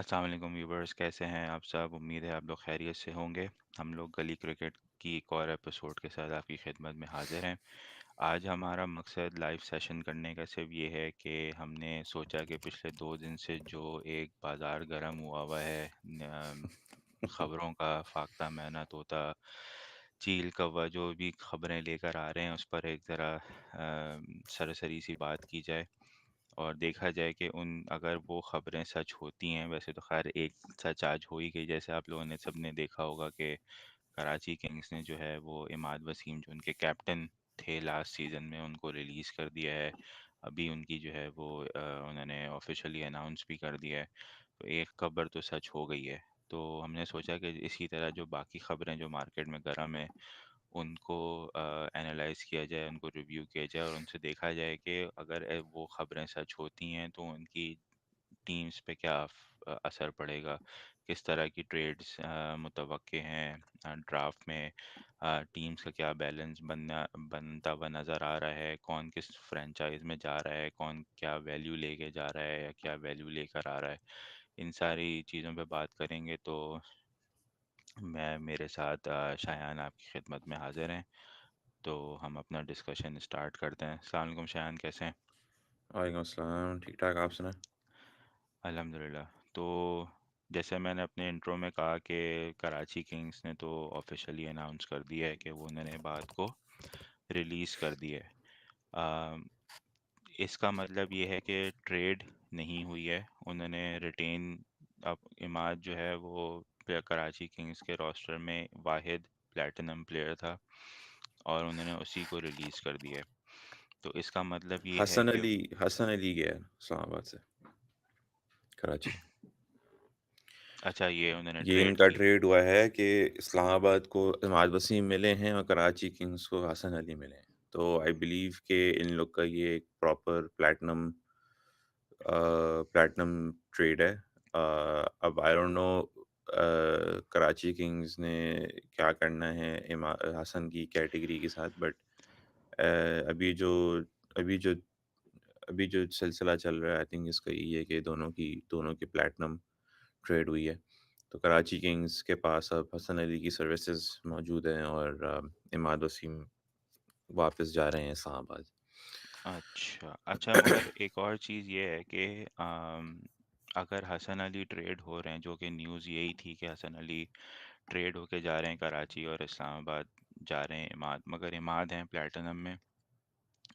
अस्सलाम वालेकुम व्यूवर्स, कैसे हैं आप सब? उम्मीद है आप लोग खैरियत से होंगे। हम लोग गली क्रिकेट की एक और एपिसोड के साथ आपकी खिदमत में हाजिर हैं। आज हमारा मकसद लाइव सेशन करने का सिर्फ ये है कि हमने सोचा कि पिछले 2 दिन से जो एक बाज़ार गर्म हुआ हुआ है, ख़बरों का फाख्ता मेहनत होता, चील कौवा जो भी ख़बरें लेकर आ रहे हैं उस पर एक ज़रा सरसरी सी बात की जाए और देखा जाए कि उन अगर वो ख़बरें सच होती हैं। वैसे तो ख़ैर एक सच आज हो ही गई, जैसे आप लोगों ने सबने देखा होगा कि कराची किंग्स ने जो है वो इमाद वसीम जो उनके कैप्टन थे लास्ट सीज़न में, उनको रिलीज़ कर दिया है। अभी उनकी जो है वो उन्होंने ऑफिशियली अनाउंस भी कर दिया है। तो एक खबर तो सच हो गई है। तो हमने सोचा कि इसी तरह जो बाकी ख़बरें जो मार्केट में गर्म है उनको एनालाइज़ किया जाए, उनको रिव्यू किया जाए और उनसे देखा जाए कि अगर वो ख़बरें सच होती हैं तो उनकी टीम्स पे क्या असर पड़ेगा, किस तरह की ट्रेड्स मुतवक्के हैं ड्राफ्ट में, टीम्स का क्या बैलेंस बनता हुआ नज़र आ रहा है, कौन किस फ्रेंचाइज में जा रहा है, कौन क्या वैल्यू लेके जा रहा है या क्या वैल्यू लेकर आ रहा है। इन सारी चीज़ों पे बात करेंगे। तो मैं मेरे साथ शायान आपकी खिदमत में हाजिर हैं। तो हम अपना डिस्कशन स्टार्ट करते हैं। अस्सलाम वालेकुम शायान, कैसे हैं? वालेकुम अस्सलाम, ठीक ठाक। आप सुनाएं। अल्हम्दुलिल्लाह। तो जैसे मैंने अपने इंट्रो में कहा कि कराची किंग्स ने तो ऑफिशियली अनाउंस कर दिया है कि वो उन्होंने बात को रिलीज़ कर दिया है। अम, इसका मतलब ये है कि ट्रेड नहीं हुई है, उन्होंने रिटेन। अब इमाद जो है वो कराची किंग्स के रोस्टर में वाहिद प्लेटिनम प्लेयर था और उन्होंने उसी को रिलीज़ कर दिया है। तो इसका मतलब ये है हसन कि अली हसन अली गया है इस्लामाबाद से कराची। अच्छा, ये उन्होंने ये ट्रेड इनका किया। ट्रेड हुआ है कि इस्लामाबाद को इमाद वसीम मिले हैं और कराची किंग्स को हसन अली मिले हैं। तो आई बिलीव कि इन लोग का ये एक प्रॉपर प्लैटिनम ट्रेड है। अब I don't know Karachi Kings ने क्या करना है हसन की कैटेगरी के साथ, बट अभी जो अभी जो अभी जो सिलसिला चल रहा है, आई थिंक इसका यही है कि दोनों की प्लैटिनम ट्रेड हुई है। तो कराची किंग्स के पास अब हसन अली की सर्विसेज मौजूद हैं और इमाद वसीम वापस जा रहे हैं इस्लामाबाद। अच्छा अच्छा, मगर एक और चीज़ ये है कि अगर हसन अली ट्रेड हो रहे हैं, जो कि न्यूज़ यही थी कि हसन अली ट्रेड होके जा रहे हैं कराची और इस्लामाबाद जा रहे हैं इमाद, मगर इमाद हैं प्लेटिनम में।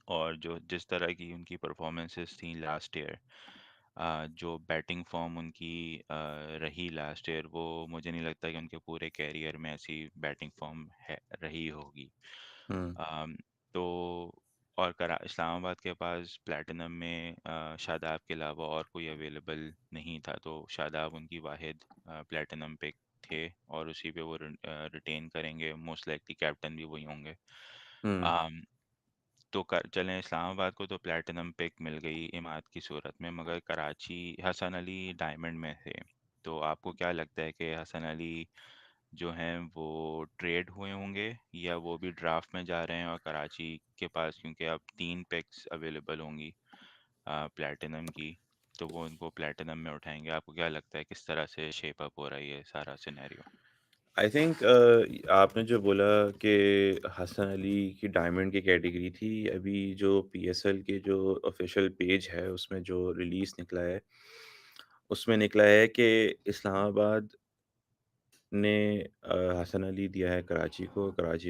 और जो जिस तरह की उनकी परफॉर्मेंसेस थी लास्ट ईयर, जो बैटिंग फॉर्म उनकी रही लास्ट ईयर, वो मुझे नहीं लगता कि उनके पूरे कैरियर में ऐसी बैटिंग फॉर्म है रही होगी। हुँ। अम, तो और करा इस्लामाबाद के पास प्लेटिनम में शादाब के अलावा और कोई अवेलेबल नहीं था, तो शादाब उनकी वाहिद प्लेटिनम पिक थे और उसी पे वो रिटेन करेंगे। मोस्ट लाइकली कैप्टन भी वही होंगे। हुँ। अम, तो चलें, इस्लामाबाद को तो प्लेटिनम पिक मिल गई इमाद की सूरत में, मगर कराची हसन अली डायमंड में थे। तो आपको क्या लगता है कि हसन अली जो हैं वो ट्रेड हुए होंगे या वो भी ड्राफ्ट में जा रहे हैं और कराची के पास क्योंकि अब 3 पिक्स अवेलेबल होंगी प्लेटिनम की, तो वो उनको प्लेटिनम में उठाएंगे? आपको क्या लगता है किस तरह से शेप अप हो रहा है ये सारा सिनेरियो? आई थिंक आपने जो बोला कि हसन अली की डायमंड की कैटेगरी थी, अभी जो पीएसएल के जो ऑफ़िशियल पेज है, उसमें जो रिलीज़ निकला है, उसमें निकला है कि इस्लामाबाद ने हसन अली दिया है कराची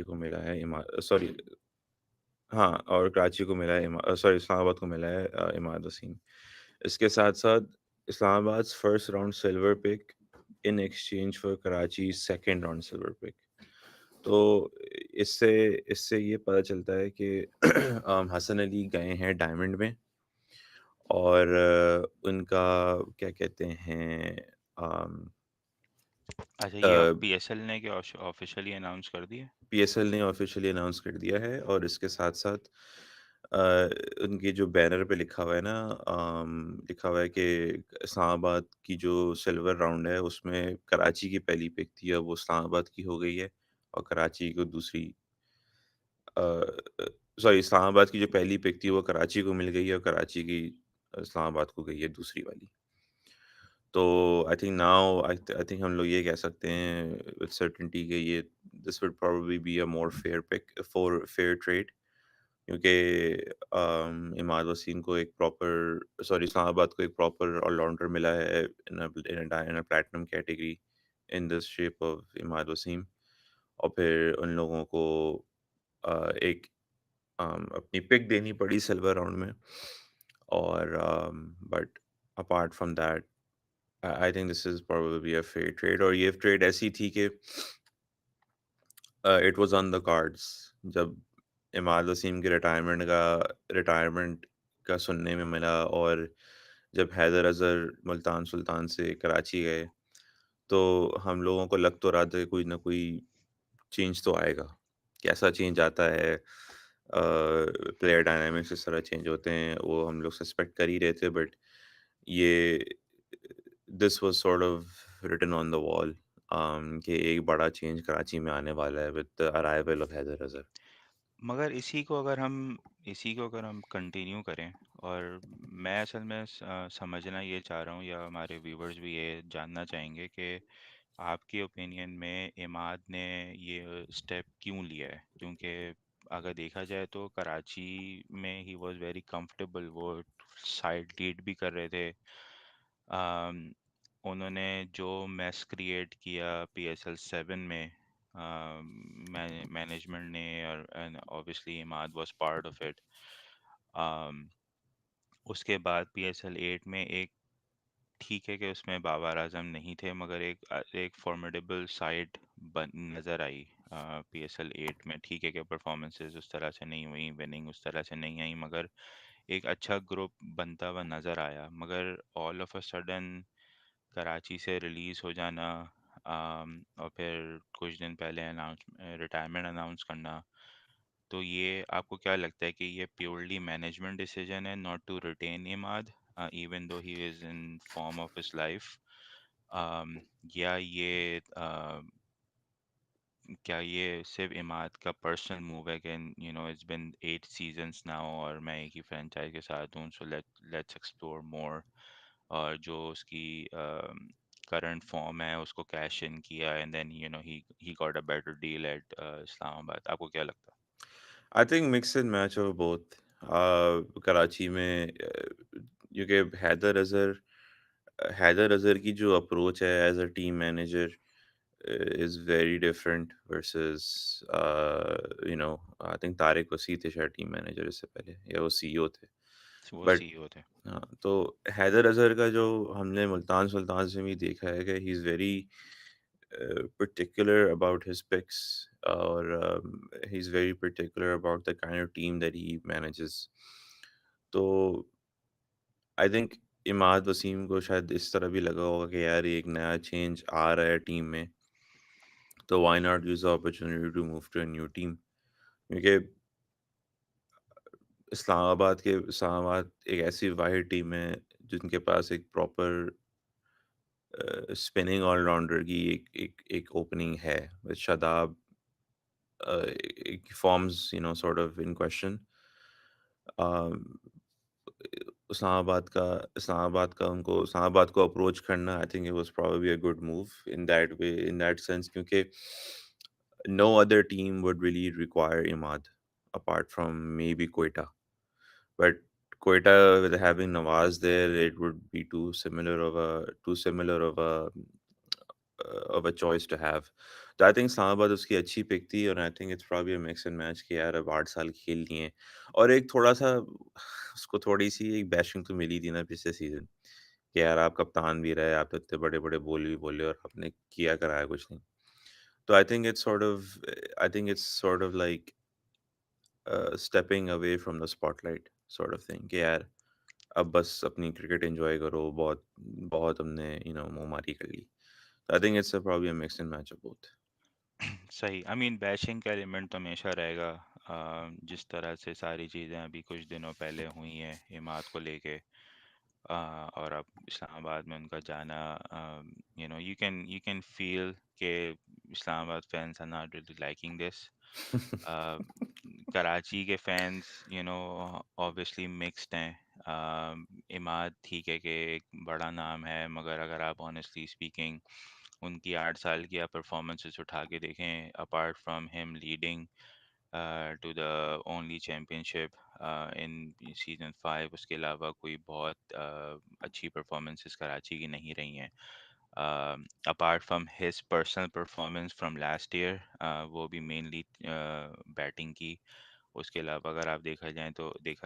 को मिला है सॉरी, हाँ, और कराची को मिला है सॉरी, इस्लामाबाद को मिला है इमाद वसीम। इसके साथ-साथ Islamabad's first round silver pick in exchange for Karachi second round silver pick. तो इससे इससे ये पता चलता है कि हसन अली गए हैं डायमंड में और उनका क्या कहते हैं, अम, अच्छा, अ, ये अब पीएसएल ने क्या ऑफिशियली अनाउंस कर दिया? पीएसएल ने ऑफ़िशियली अनाउंस कर दिया है और इसके साथ-साथ अ, उनके जो बैनर पे लिखा हुआ है ना, लिखा हुआ है कि इस्लामाबाद की जो सिल्वर राउंड है, उसमें कराची की पहली पिक थी, अब वो इस्लामाबाद की हो गई है और कराची को दूसरी अ सॉरी, इस्लामाबाद की जो पहली पिक थी, वो कराची को मिल गई है और कराची की इस्लामाबाद को गई है दूसरी वाली। तो I think now I think हम लोग ये कह सकते हैं विद सर्टेनिटी कि ये this would probably be a more fair pick for fair trade, क्योंकि इमाद वसीम को एक प्रॉपर सॉरी इस्लामाबाद को एक प्रॉपर ऑलराउंडर मिला है in a platinum category in this shape of Imad Wasim. और फिर उन लोगों को एक अपनी पिक देनी पड़ी सिल्वर राउंड में। और but apart from that I think this is probably a fair trade, और ये ट्रेड ऐसी थी कि it was on the cards. जब इमाद वसीम के रिटायरमेंट का सुनने में मिला, और जब हैदर अज़हर मुल्तान सुल्तान से कराची गए, तो हम लोगों को लग तो रहा था कि कोई ना कोई चेंज तो आएगा। कैसा चेंज आता है, प्लेयर डायनामिक्स इस तरह चेंज होते हैं, वो हम लोग सस्पेक्ट कर ही रहे थे। बट ये this was sort of written on the wall कि एक बड़ा चेंज कराची में आने वाला है with the arrival of Haider Azhar. मगर इसी को अगर हम कंटिन्यू करें, और मैं असल में समझना ये चाह रहा हूँ, या हमारे व्यूवर्स भी ये जानना चाहेंगे कि आपके ओपिनियन में इमाद ने ये स्टेप क्यों लिया है, क्योंकि अगर देखा जाए तो कराची में ही वॉज वेरी कंफर्टेबल, वो साइड लीड भी कर रहे थे। अम, उन्होंने जो मैस क्रिएट किया PSL 7 में, मैनेजमेंट ने, और obviously Imad was part of it. उसके बाद PSL 8 में एक, ठीक है कि उसमें बाबर आजम नहीं थे, मगर एक फॉर्मिडेबल साइड बन नज़र आई PSL 8 में। ठीक है कि परफॉर्मेंसेज उस तरह से नहीं हुई, विनिंग उस तरह से नहीं आई, मगर एक अच्छा ग्रुप बनता हुआ नज़र आया। मगर all of a sudden Karachi से रिलीज़ हो जाना, और फिर कुछ दिन पहले अनाउंस रिटायरमेंट अनाउंस करना, तो ये आपको क्या लगता है कि ये प्योरली मैनेजमेंट डिसीजन है not to retain Imad even though he is in form of his life, या ये क्या ये सिर्फ इमाद का पर्सनल मूव है कि इट्स बिन 8 सीजन्स नाउ और मैं एक ही फ्रेंचाइज के साथ हूँ, सो लेट्स एक्सप्लोर मोर, और जो उसकी करंट फॉर्म है उसको कैश इन किया, and then he got a better deal at Islamabad. आपको क्या लगता है? I think mix and match of both. Karachi में क्योंकि हैदर अज़हर की जो अप्रोच है as a team manager is very different versus you know I think Tariq Wasi थे शायद टीम मैनेजर इससे पहले, या वो सीईओ थे। वो बट सीईओ थे। हाँ, तो हैदर अज़हर का जो हमने मुल्तान सुल्तान से भी देखा है कि he is very particular about his picks, or he's very particular about the kind of team that he manages. तो आई थिंक इमाद वसीम को शायद इस तरह भी लगा होगा कि यार ये एक नया चेंज आ रहा है टीम में, तो why not use the opportunity to move to a new team. क्योंकि इस्लामाबाद एक ऐसी वाहिद टीम है जिनके पास एक प्रॉपर स्पिनिंग ऑलराउंडर की एक ओपनिंग है with Shadab, forms, sort of in question. Um, Islamabad को अप्रोच करना, आई think it was probably a good move in that way, in that sense, क्योंकि no other team would really require Imad apart from maybe Quetta. But Quetta, with having Nawaz there, it would be too similar of a choice to have. तो I think Islamabad उसकी अच्छी pick थी, और आई think it's probably a mix and match कि यार अब 8 साल खेल लिए हैं, और एक थोड़ा-सा उसको थोड़ी-सी एक बैशिंग तो मिली थी ना पिछले सीज़न, कि यार आप कप्तान भी रहे, आप तो इतने बड़े-बड़े बोल भी बोले और आपने किया कराया कुछ नहीं। तो I think it's sort of like stepping away from the spotlight sort of thing, कि यार अब बस अपनी क्रिकेट एन्जॉय करो, बहुत बहुत हमने मुँह मारी कर ली। I think it's probably a mix and match of both. सही, आई मीन बैशिंग का एलिमेंट तो हमेशा रहेगा। जिस तरह से सारी चीज़ें अभी कुछ दिनों पहले हुई हैं इमाद को लेके, और अब इस्लामाबाद में उनका जाना, यू कैन फील के Islamabad fans are not really liking this. Karachi के फैंस ऑब्वियसली मिक्स्ड हैं। इमाद ठीक है कि एक बड़ा नाम है, मगर अगर आप ऑनेस्टली स्पीकिंग उनकी 8 साल की आप परफॉर्मेंसेस उठा के देखें, apart from him leading to the only championship in season 5, उसके अलावा कोई बहुत अच्छी परफॉर्मेंसेस कराची की नहीं रही हैं। Apart from his personal performance from last year, वो भी मेनली बैटिंग की। उसके अलावा अगर आप देखा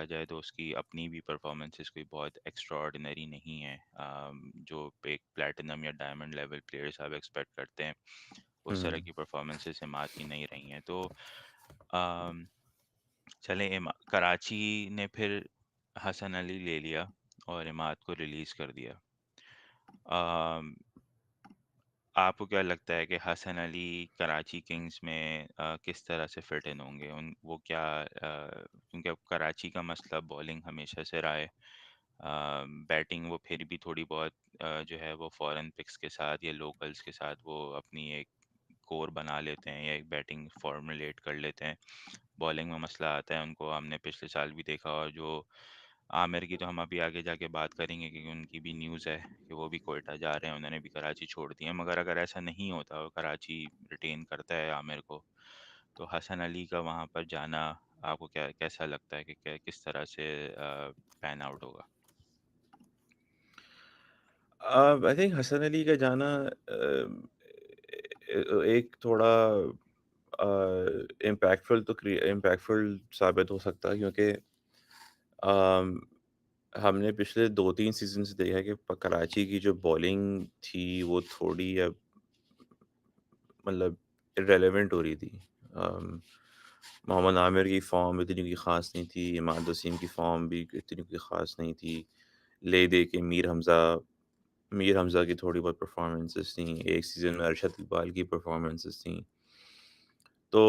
जाए तो उसकी अपनी भी परफॉर्मेंसेस कोई बहुत एक्स्ट्राऑर्डिनरी नहीं है। जो एक प्लैटिनम या डायमंड लेवल प्लेयर्स आप एक्सपेक्ट करते हैं, उस तरह हुँ। की परफॉर्मेंसेस इमाद की नहीं रही हैं। तो अम, चले कराची ने फिर हसन अली ले लिया और इमाद को रिलीज़ कर दिया। अम, आपको क्या लगता है कि हसन अली कराची किंग्स में किस तरह से फिट इन होंगे? उन वो क्या क्योंकि अब कराची का मसला बॉलिंग हमेशा से रहा है। बैटिंग वो फिर भी थोड़ी बहुत जो है वो फॉरेन पिक्स के साथ या लोकल्स के साथ वो अपनी एक कोर बना लेते हैं या एक बैटिंग फॉर्मुलेट कर लेते हैं। बॉलिंग में मसला आता है उनको, हमने पिछले साल भी देखा। और जो आमिर की तो हम अभी आगे जाके बात करेंगे, क्योंकि उनकी भी न्यूज़ है कि वो भी कोयटा जा रहे हैं, उन्होंने भी कराची छोड़ दिया। मगर अगर ऐसा नहीं होता और कराची रिटेन करता है आमिर को, तो हसन अली का वहाँ पर जाना आपको क्या कैसा लगता है कि किस तरह से पैन आउट होगा? आई थिंक हसन अली का जाना एक थोड़ा इम्पैक्टफुल साबित हो सकता है क्योंकि अम, हमने पिछले 2-3 सीज़न से देखा है कि कराची की जो बॉलिंग थी वो थोड़ी अब मतलब इर्रेलेवेंट हो रही थी। अम, मोहम्मद आमिर की फ़ॉर्म इतनी कोई ख़ास नहीं थी, इमाद वसीम की फ़ॉर्म भी इतनी कोई ख़ास नहीं थी। ले दे के मीर हमज़ा की थोड़ी बहुत परफ़ॉर्मेंसेस थी, एक सीज़न में अरशद इकबाल की परफ़ॉर्मेंसेस थी। तो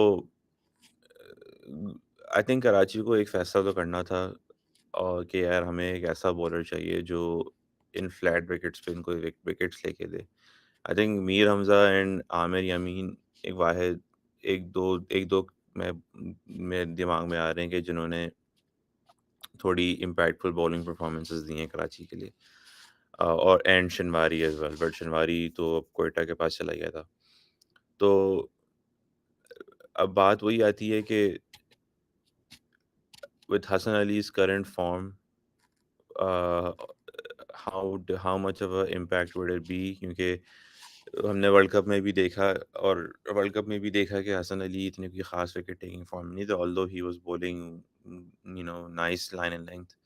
आई थिंक कराची को एक फ़ैसला तो करना था और कि यार हमें एक ऐसा बॉलर चाहिए जो इन फ्लैट विकेट्स पे इनको विकेट्स लेके दे। I think Mir Hamza and Aamir Yamin एक वाहिद 1-2 मैं मेरे दिमाग में आ रहे हैं कि जिन्होंने थोड़ी इम्पैक्टफुल बॉलिंग परफ़ॉर्मेंसेस दी हैं कराची के लिए। और and Shinwari as well, but Shinwari तो अब क्वेटा के पास चला गया था। तो अब बात वही आती है कि with Hasan Ali's current form, uh, how much of a impact would it be? क्योंकि हमने वर्ल्ड कप में भी देखा और वर्ल्ड कप में भी देखा कि हसन अली इतनी कोई ख़ास विकेट टेकिंग फॉर्म में नहीं था, although he was bowling nice line and length.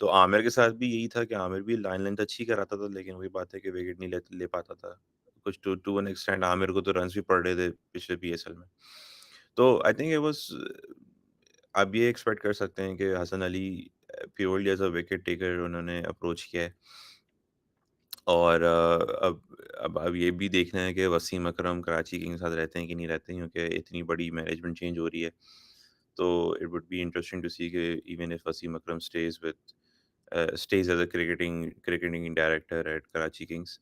तो आमिर के साथ भी यही था कि आमिर भी लाइन लेंथ अच्छी कराता था, लेकिन वही बात है कि विकेट नहीं ले पाता था। कुछ to to an extent Amir को तो रन्स भी पड़ रहे थे पिछले पीएसएल में। तो आई थिंक इट वाज़ आप ये एक्सपेक्ट कर सकते हैं कि Hasan Ali purely as a wicket taker उन्होंने अप्रोच किया है। और अब ये भी देखना है कि वसीम अकरम कराची किंग्स के साथ रहते हैं कि नहीं रहते हैं, क्योंकि इतनी बड़ी मैनेजमेंट चेंज हो रही है। तो it would be interesting to see कि even if Wasim Akram stays as a cricketing director at Karachi Kings,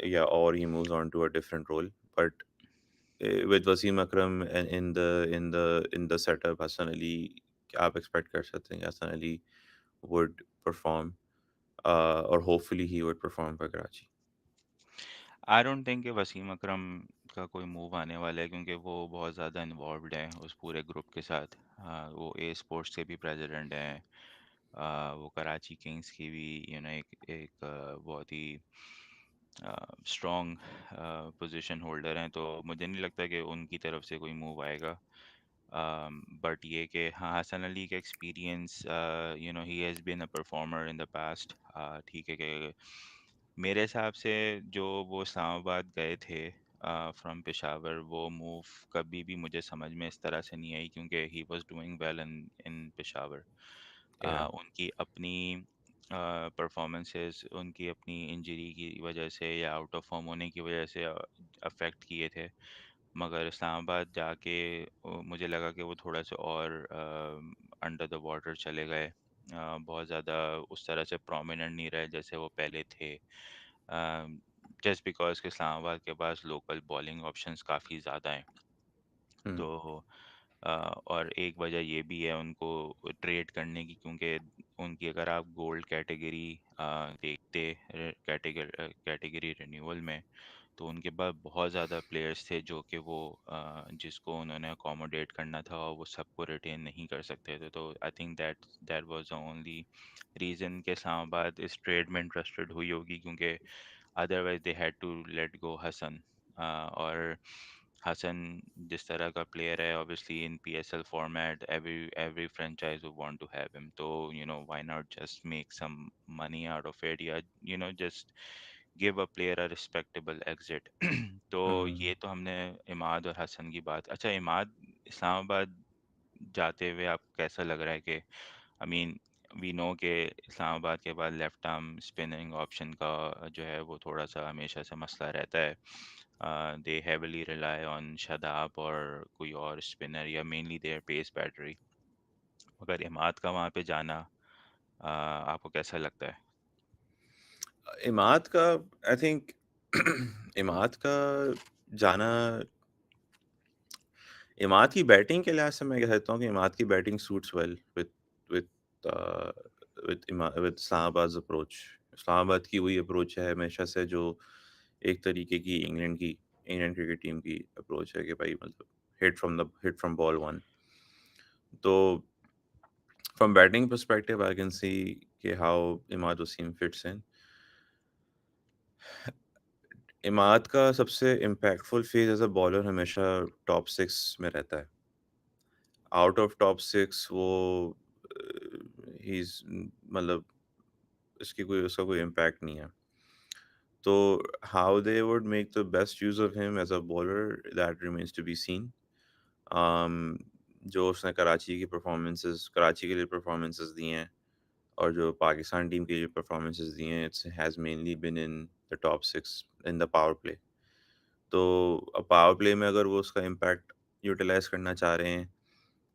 yeah, or he moves on to a different role. But with Wasim Akram and in the setup, Hassan Ali, आप expect कर सकते हैं कि Hassan Ali would perform, or hopefully he would perform for Karachi. I don't think कि वसीम अकरम का कोई move आने वाला है, क्योंकि वो बहुत ज़्यादा इन्वॉल्व्ड है उस पूरे ग्रुप के साथ। वो ए स्पोर्ट्स के भी प्रेसिडेंट हैं। वो कराची किंग्स की भी एक एक बहुत ही स्ट्रॉन्ग पोजीशन होल्डर हैं। तो मुझे नहीं लगता कि उनकी तरफ से कोई मूव आएगा। बट ये कि हाँ, हसन अली का experience, he has been a performer in the past. ठीक है कि मेरे हिसाब से जो वो इस्लामाबाद गए थे फ्रॉम पेशावर, वो मूव कभी भी मुझे समझ में इस तरह से नहीं आई, क्योंकि he was doing well in in Peshawar. Yeah. उनकी अपनी परफॉर्मेंसेस उनकी अपनी इंजरी की वजह से या आउट ऑफ फॉर्म होने की वजह से अफेक्ट किए थे। मगर इस्लामाबाद जाके मुझे लगा कि वो थोड़ा सा और अंडर द वाटर चले गए। बहुत ज़्यादा उस तरह से प्रोमिनेंट नहीं रहे जैसे वो पहले थे, जस्ट बिकॉज कि इस्लामाबाद के पास लोकल बॉलिंग ऑप्शंस काफ़ी ज़्यादा हैं। Hmm. तो और एक वजह ये भी है उनको ट्रेड करने की, क्योंकि उनकी अगर आप गोल्ड कैटेगरी देखते कैटेगरी रिन्यूअल में, तो उनके पास बहुत ज़्यादा प्लेयर्स थे जो कि वो जिसको उन्होंने अकोमोडेट करना था और वो सबको रिटेन नहीं कर सकते थे। तो I think that was the only reason के इस्लामाबाद इस ट्रेड में इंटरेस्टेड हुई होगी, क्योंकि otherwise they had to let go Hasan. और हसन जिस तरह का प्लेयर है, obviously in PSL format every franchise would want to have him, तो why not just make some money out of it, या just give a player a respectable exit. तो hmm. ये तो हमने इमाद और हसन की बात। अच्छा, इमाद इस्लामाबाद जाते हुए आपको कैसा लग रहा है? कि आई मीन वी नो के इस्लामाबाद के बाद लेफ्ट आर्म स्पिनिंग ऑप्शन का जो है वो थोड़ा सा हमेशा से मसला रहता है। दे हेवली रिलाई ऑन शादाब और कोई और स्पिनर, या मेनली देयर पेस बैटरी। मगर इमाद का वहाँ पे जाना आपको कैसा लगता है? इमाद का आई थिंक इमाद का जाना, इमाद की बैटिंग के लिहाज से मैं कह सकता हूँ कि इमाद की batting suits well with with a, with Islamabad approach. Islamabad की वही अप्रोच है हमेशा से, जो एक तरीके की इंग्लैंड क्रिकेट टीम की अप्रोच है कि भाई मतलब हिट फ्रॉम बॉल वन। तो from batting perspective I can see कि how Imad Wasim fits in. Imad का सबसे impactful phase as a bowler हमेशा टॉप सिक्स में रहता है। आउट ऑफ टॉप सिक्स वो ही इज मतलब इसकी कोई उसका कोई इम्पैक्ट नहीं है। तो how they would make the best use of him as a bowler, that remains to be seen. जो उसने कराची के लिए परफॉर्मेंसेस दी हैं और जो पाकिस्तान टीम के लिए परफॉर्मेंसेस दी हैं, it's has mainly been in the top six in the power play. तो पावर प्ले में अगर वो उसका इम्पैक्ट यूटिलाइज़ करना चाह रहे हैं,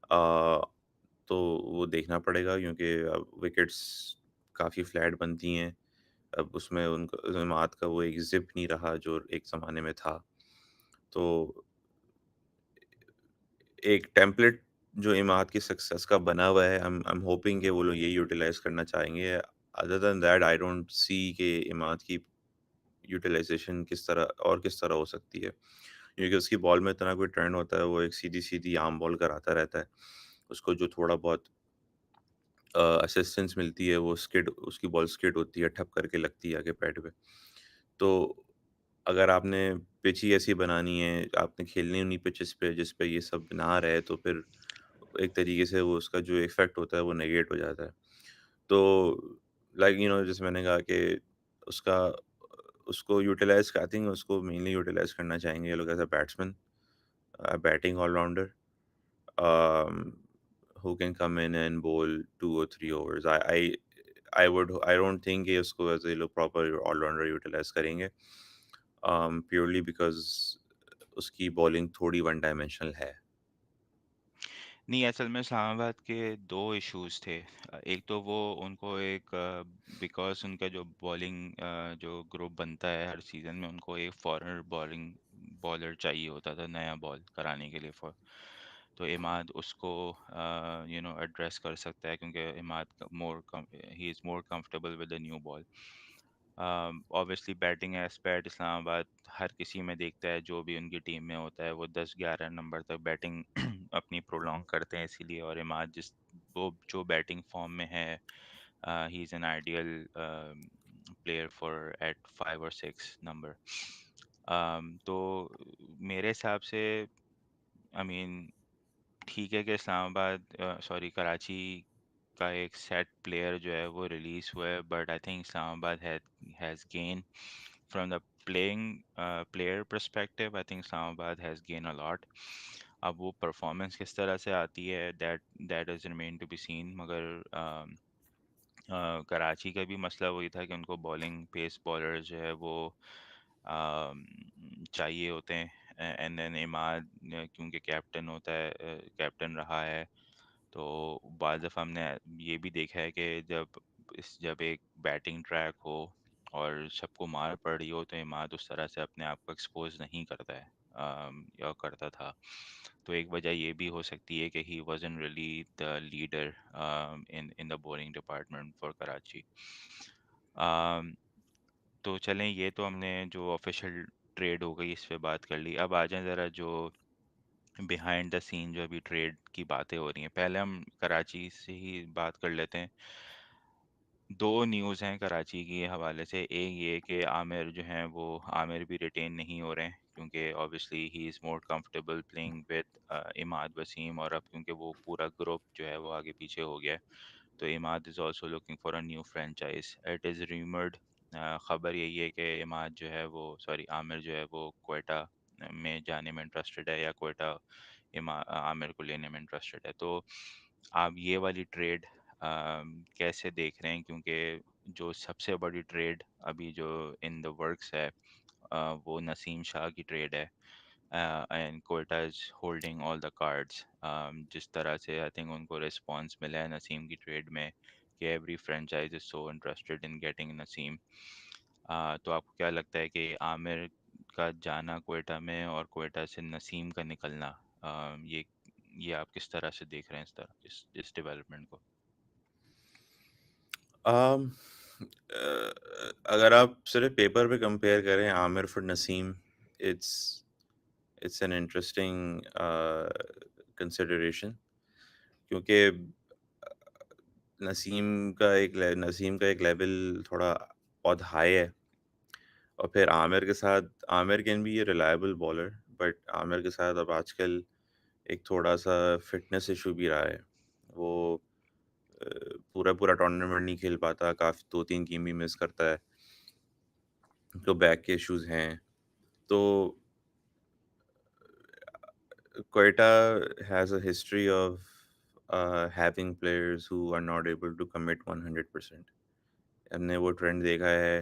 अ, तो वो देखना पड़ेगा, क्योंकि अब विकेट्स काफ़ी फ्लैट बनती हैं। अब उसमें उनका इमाद का वो एक ज़िप नहीं रहा जो एक ज़माने में था। तो एक टेम्पलेट जो इमाद की सक्सेस का बना हुआ है, आई एम होपिंग कि वो लोग यही यूटिलाइज़ करना चाहेंगे। Other than that I don't see कि इमाद की यूटिलाइज़ेशन किस तरह हो सकती है। क्योंकि उसकी बॉल में इतना कोई ट्रेंड होता है, वो एक सीधी-सीधी आम बॉल कराता रहता है। उसको जो थोड़ा बहुत असिस्टेंस मिलती है, वो उसकी बॉल स्किड होती है, ठप करके लगती है आगे पैड पे। तो अगर आपने पिच ही ऐसी बनानी है, आपने खेलनी उन्हीं पिचेस पे जिस पे ये सब ना रहे, तो फिर एक तरीके से वो उसका जो इफ़ेक्ट होता है वो नेगेट हो जाता है। तो जैसे मैंने कहा कि उसका उसको यूटिलाइज़ आई थिंक उसको मेनली यूटिलाइज़ करना चाहेंगे ये लोग as a batsman, batting all-rounder, um, who can come in and bowl 2 or 3 overs. I don't think कि उसको ऐसे ये लोग प्रॉपर ऑलराउंडर यूटिलाइज करेंगे, प्योरली बिकॉज़ उसकी बॉलिंग थोड़ी वन डायमेंशनल है। नहीं, असल में इस्लामाबाद के दो इश्यूज थे। एक तो वो उनको एक बिकॉज उनका जो बॉलिंग जो ग्रुप बनता है हर सीज़न में, उनको एक फॉरेनर बॉलिंग बॉलर चाहिए होता था नया बॉल कराने के लिए। फॉर तो इमाद उसको एड्रेस कर सकता है, क्योंकि Imad more he is more comfortable with the new ball. Obviously batting aspect Islamabad हर किसी में देखता है, जो भी उनकी टीम में होता है वो 10-11 नंबर तक बैटिंग अपनी प्रोलॉन्ग करते हैं इसीलिए। और इमाद जिस वो जो बैटिंग फॉर्म में है, he is an ideal player for at 5 और 6 नंबर। तो मेरे हिसाब से आई मीन ठीक है कि इस्लामाबाद सॉरी कराची का एक सेट प्लेयर जो है वो रिलीज हुआ है, but I think Islamabad has gain from the playing player perspective. I think Islamabad has gain a lot. अब वो परफॉर्मेंस किस तरह से आती है, that is remain to be seen. मगर कराची का भी मसला वही था कि उनको बॉलिंग पेस बॉलर जो है वो अम, चाहिए होते हैं। एंड देन इमाद क्योंकि कैप्टन होता है, कैप्टन रहा है, तो बाद दफ़ा हमने ये भी देखा है कि जब एक बैटिंग ट्रैक हो और सबको मार पड़ रही हो, तो इमाद उस तरह से अपने आप को एक्सपोज नहीं करता है। या करता था। तो एक वजह ये भी हो सकती है कि ही wasn't really the leader in the bowling department for Karachi. um, तो चलें, ये तो हमने जो ऑफिशियल ट्रेड हो गई इस पे बात कर ली। अब आ जाएं ज़रा जो बिहाइंड द सीन जो अभी ट्रेड की बातें हो रही हैं। पहले हम कराची से ही बात कर लेते हैं। दो न्यूज़ हैं कराची के हवाले से। एक ये कि आमिर जो हैं वो आमिर भी रिटेन नहीं हो रहे हैं, क्योंकि obviously he is more comfortable playing with Imad Wasim, और अब क्योंकि वो पूरा ग्रुप जो है वो आगे पीछे हो गया है, तो Imad is also looking for a new franchise. It is rumoured, ख़बर यही है कि इमाद जो है वो, सॉरी, आमिर जो है वो क्वेटा में जाने में इंटरेस्टेड है, या क्वेटा आमिर को लेने में इंटरेस्टेड है। तो आप ये वाली ट्रेड कैसे देख रहे हैं? क्योंकि जो सबसे बड़ी ट्रेड अभी जो इन द वर्क्स है, वो नसीम शाह की ट्रेड है, and Quetta is holding all the cards. जिस तरह से आई थिंक उनको रिस्पांस मिला है नसीम की ट्रेड में कि every franchise is so interested in getting Naseem. तो आपको क्या लगता है कि आमिर का जाना कोयटा में और कोयटा से नसीम का निकलना, ये आप किस तरह से देख रहे हैं इस तरह इस डेवलपमेंट को? um, अगर आप सिर्फ पेपर पे कंपेयर करें Aamir for Naseem, it's it's an interesting consideration, क्योंकि नसीम का एक लेवल थोड़ा बहुत हाई है। और फिर आमिर के साथ, Aamir can be a reliable bowler, but Aamir के साथ अब आजकल एक थोड़ा सा फिटनेस इशू भी रहा है। वो पूरा पूरा टूर्नामेंट नहीं खेल पाता, काफ़ी 2-3 गेम भी मिस करता है, तो बैक के इश्यूज हैं। तो Quetta has a history of having players who are not able to commit 100%। हमने वो ट्रेंड देखा है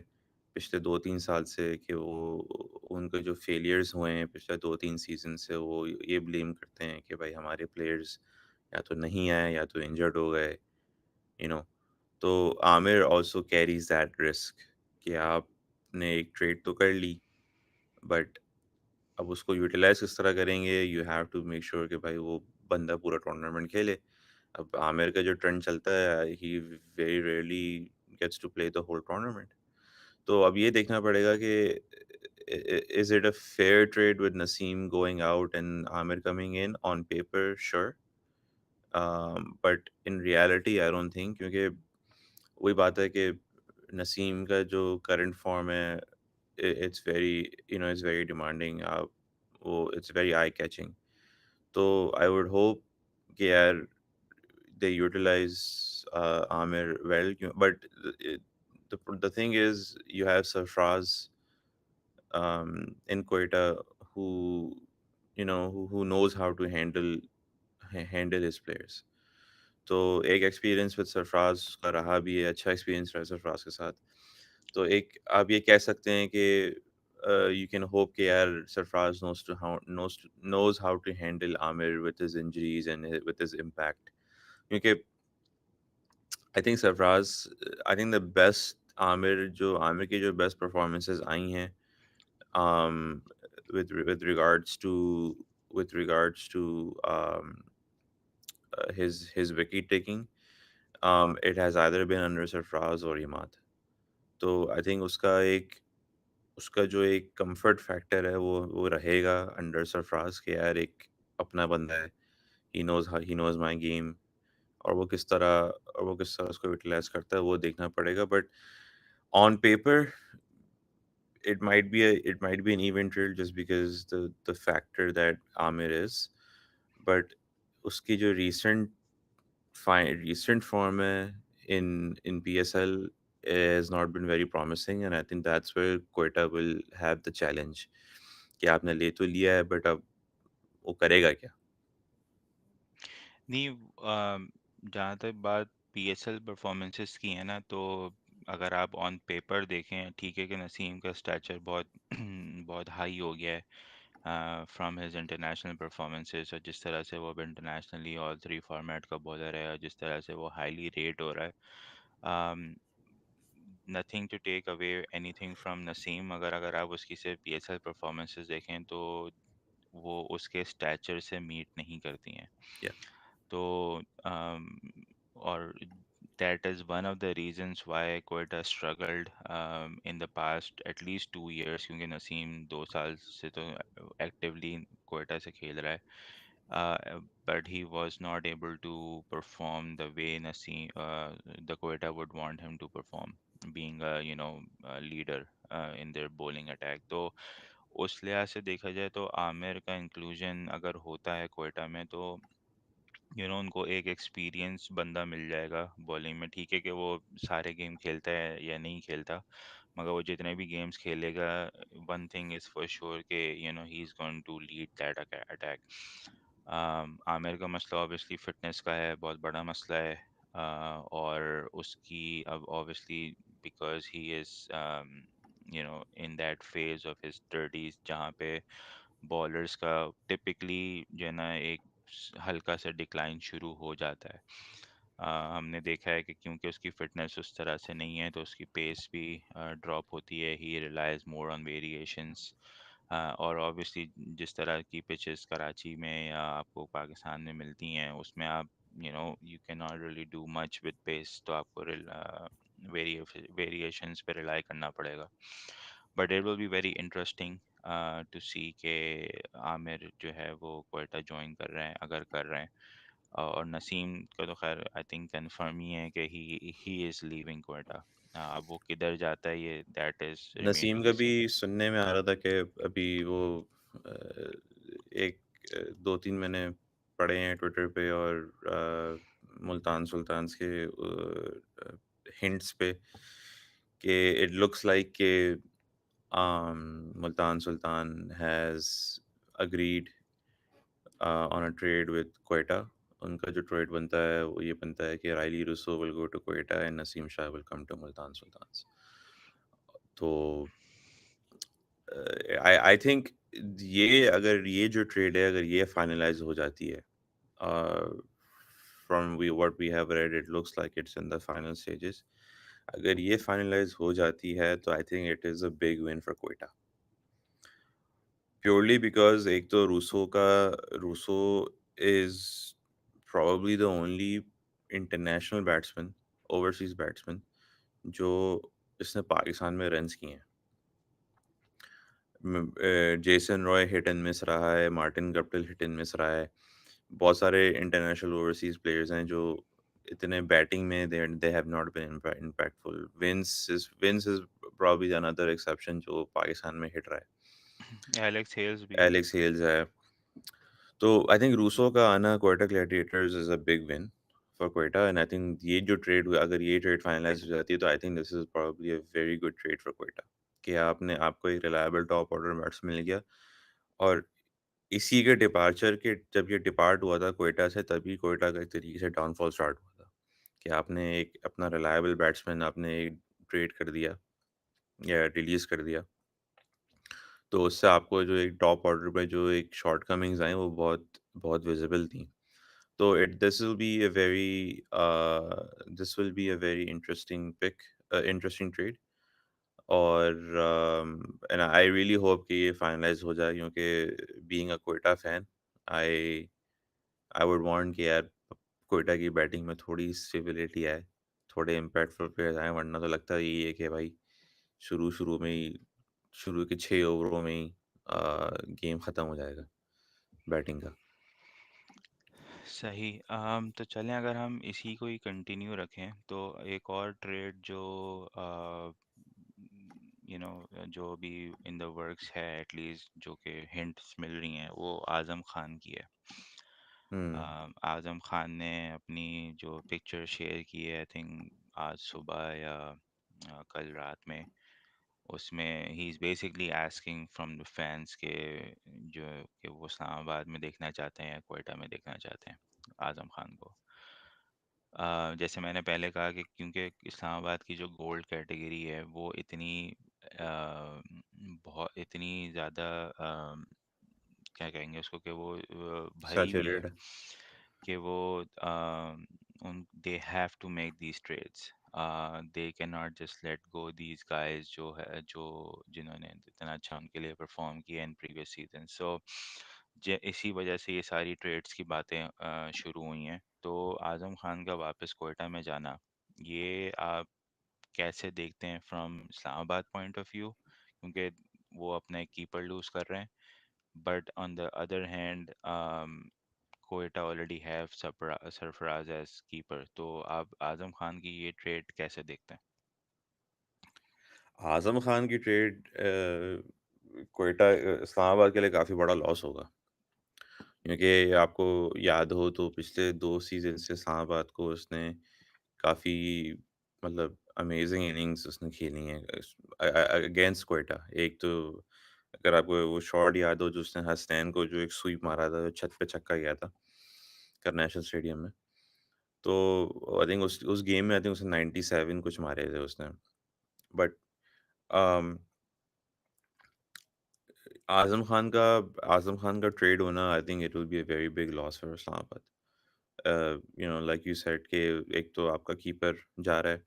पिछले 2-3 साल से कि वो उनके जो फेलियर्स हुए हैं पिछले 2-3 सीज़न से, वो ये ब्लेम करते हैं कि भाई हमारे प्लेयर्स या तो नहीं आए या तो इंजर्ड हो गए, यू नो। तो Aamir also carries that risk कि आपने एक ट्रेड तो कर ली, बट अब उसको यूटिलाइज किस तरह करेंगे, you have to make sure कि भाई वो बंदा पूरा टूर्नामेंट खेले। अब आमिर का जो ट्रेंड चलता है, he very rarely gets to play the whole tournament. तो अब ये देखना पड़ेगा कि is it a fair trade with Naseem going out and Aamir coming in. On paper sure, but in reality I don't think, क्योंकि वही बात है कि नसीम का जो करंट फॉर्म है, it's very, it's very demanding. आप वो इट्स वेरी आई कैचिंग। तो आई वुड होप कि यार they utilize Amir well, but the thing is you have Sarfaraz in Quetta who, who knows how to handle his players. तो एक experience with Sarfaraz का रहा भी है, अच्छा एक्सपीरियंस रहा है सरफराज के साथ। तो एक आप ये कह सकते हैं कि यू कैन होप कि यार Sarfaraz knows how to handle Amir with his injuries and with his impact, क्योंकि I think Sarfaraz, I think the best Aamir की जो बेस्ट परफॉर्मेंसेस आई हैं, um with regards to um his wicket taking, it has either been under Sarfaraz or Imad. तो I think उसका जो एक comfort factor है वो रहेगा अंडर सरफराज के, यार एक अपना बंदा है, ही नोज माय गेम। और वो किस तरह उसको यूटिलाइज करता है वो देखना पड़ेगा, but on paper it might be an even trail just because the factor that Amir is, but उसकी जो recent form है in PSL has not been very promising, and I think that's where Quetta will have the challenge कि आपने ले तो लिया है, but अब वो करेगा क्या? नहीं, जहाँ तक बात पीएसएल परफॉर्मेंसेस की है ना, तो अगर आप ऑन पेपर देखें, ठीक है कि नसीम का स्टैचर बहुत बहुत हाई हो गया है फ्रॉम हिज इंटरनेशनल परफॉर्मेंसेस, और जिस तरह से वो अब इंटरनेशनली ऑल थ्री फॉर्मेट का बॉलर है, और जिस तरह से वो हाईली रेट हो रहा है, nothing to take away anything from Naseem. अगर अगर आप उसकी सिर्फ पीएसएल परफॉर्मेंसेस देखें, तो वो उसके स्टैचर से मीट नहीं करती हैं। या तो और that is one of the reasons why Quetta struggled in the past at least 2 years, क्योंकि नसीम 2 साल से तो actively Quetta से खेल रहा है, but he was not able to perform the way Naseem, the Quetta would want him to perform, being a a leader in their bowling attack. तो उस लिहाज से देखा जाए तो आमिर का इंक्लूजन अगर होता है क्वेटा में, तो उनको एक एक्सपीरियंस बंदा मिल जाएगा बॉलिंग में। ठीक है कि वो सारे गेम खेलता है या नहीं खेलता, मगर वो जितने भी गेम्स खेलेगा, one thing is for sure कि he is going to lead that attack. Aamir का मसला ऑब्वियसली फिटनेस का है, बहुत बड़ा मसला है। और उसकी अब obviously because he is in that phase of his thirties, जहाँ पे बॉलर्स का टिपिकली जो है ना एक हल्का सा डिक्लाइन शुरू हो जाता है। हमने देखा है कि क्योंकि उसकी फिटनेस उस तरह से नहीं है, तो उसकी पेस भी ड्रॉप होती है। ही रिलाइज मोर ऑन वेरिएशंस। और ऑब्वियसली जिस तरह की पिचेस कराची में या आपको पाकिस्तान में मिलती हैं, उसमें आप you can not really do much with pace, तो आपको वेरिएशंस पे रिलाई करना पड़ेगा। But it will be very interesting to see के आमिर जो है वो क्वेटा ज्वाइन कर रहे हैं, अगर कर रहे हैं। और नसीम का तो खैर आई थिंक कंफर्म ही है कि ही इज़ लीविंग क्वेटा। अब वो किधर जाता है, ये that is remain to Naseem बी का भी सीन। सुनने में आ रहा था कि अभी वो एक 2-3 मैंने पढ़े हैं ट्विटर पे और मुल्तान सुल्तान्स के हिंट्स पे कि इट लुक्स लाइक कि Multan Sultan has agreed on a trade with Quetta. उनका जो ट्रेड बनता है वो ये बनता है कि Rilee Rossouw will go to Quetta and Naseem Shah will come to Multan Sultans. तो आई आई थिंक ये अगर ये जो ट्रेड है अगर ये फाइनलाइज हो जाती है, from we what we have read it looks like it's in the final stages. अगर ये फाइनलाइज हो जाती है तो I think it is a big win for Quetta, purely because एक तो Rossouw is probably the only international batsman, overseas batsman, जो इसने पाकिस्तान में रन्स किए हैं। Jason Roy hit and miss रहा है, Martin Guptill hit and miss रहा है। बहुत सारे इंटरनेशनल ओवरसीज प्लेयर्स हैं जो इतने बैटिंग में they have not been impactful. Vince is probably another exception जो पाकिस्तान में हिट रहा एलेक्स हेल्स भी है। है। एलेक्स हेल्स है। तो आई थिंक रूसो का आना Quetta Gladiators is a big win for Quetta and I think ये जो ट्रेड हुआ अगर ये ट्रेड फाइनलाइज हो जाती है तो I think this is probably a very good trade for Quetta कि आपको एक रिलायबल टॉप ऑर्डर बैट्समैन मिल गया। और इसी के डिपार्चर के जब ये डिपार्ट हुआ था क्वेटा से तभी क्वेटा का एक तरीके से डाउनफॉल स्टार्ट हुआ था कि आपने एक अपना रिलायबल बैट्समैन आपने एक ट्रेड कर दिया या रिलीज़ कर दिया। तो उससे आपको जो एक टॉप ऑर्डर पे जो एक शॉर्टकमिंग्स आई वो बहुत बहुत विजिबल थी। तो it this will be a very interesting interesting trade. और एंड आई रियली होप कि ये फाइनलाइज हो जाए क्योंकि being a Quetta fan I I would want कि यार क्वेटा की बैटिंग में थोड़ी स्टेबिलिटी आए, थोड़े इम्पैक्टफुल प्लेयर्स आए, वरना तो लगता है यही है कि भाई शुरू-शुरू में ही शुरू के 6 ओवरों में ही गेम ख़त्म हो जाएगा बैटिंग का। सही। तो चलें, अगर हम इसी को ही कंटिन्यू रखें, तो एक और ट्रेड जो जो अभी इन द वर्क्स है, एटलीस्ट जो कि हिंट्स मिल रही हैं, वो आज़म खान की है। हुँ, आज़म खान ने अपनी जो पिक्चर शेयर की है, आई थिंक आज सुबह या कल रात में, उसमें he is basically asking from the fans के जो कि वो इस्लामाबाद में देखना चाहते हैं या क्वेटा में देखना चाहते हैं आज़म खान को। जैसे मैंने पहले कहा कि क्योंकि इस्लामाबाद की जो गोल्ड कैटेगरी है वो इतनी बहुत इतनी ज़्यादा क्या कहेंगे उसको, कि वो भरी हुई है सैचुरेटेड है। कि वो उन they have to make these trades. They can not just let go these guys जो है, जो जिन्होंने इतना अच्छा उनके लिए परफॉर्म किया इन प्रीवियस सीजन। सो इसी वजह से ये सारी ट्रेड्स की बातें शुरू हुई हैं। तो आज़म खान का वापस कोयटा में जाना, ये आप कैसे देखते हैं from Islamabad point of view, क्योंकि वो अपना एक कीपर लूज कर रहे हैं, but on the other hand Quetta already have Sarfaraz as keeper. तो आप आजम खान की ये ट्रेड कैसे देखते हैं? आज़म खान की ट्रेड क्वेटा इस्लामाबाद के लिए काफ़ी बड़ा लॉस होगा। क्योंकि आपको याद हो तो पिछले 2 सीज़न से इस्लामाबाद को उसने काफ़ी मतलब अमेज़िंग इनिंग्स उसने खेली हैं अगेंस्ट क्वेटा। एक तो अगर आपको वो शॉट याद हो जो उसने हसनैन को जो एक स्वीप मारा था, जो छत पे छक्का गया था, करनेशनल स्टेडियम में। तो आई थिंक उस गेम में आई थिंक उसने 97 कुछ मारे थे उसने। बट अम, आज़म खान का ट्रेड होना आई think it will be a very big loss for Islamabad. Like you said कि एक तो आपका कीपर जा रहा है।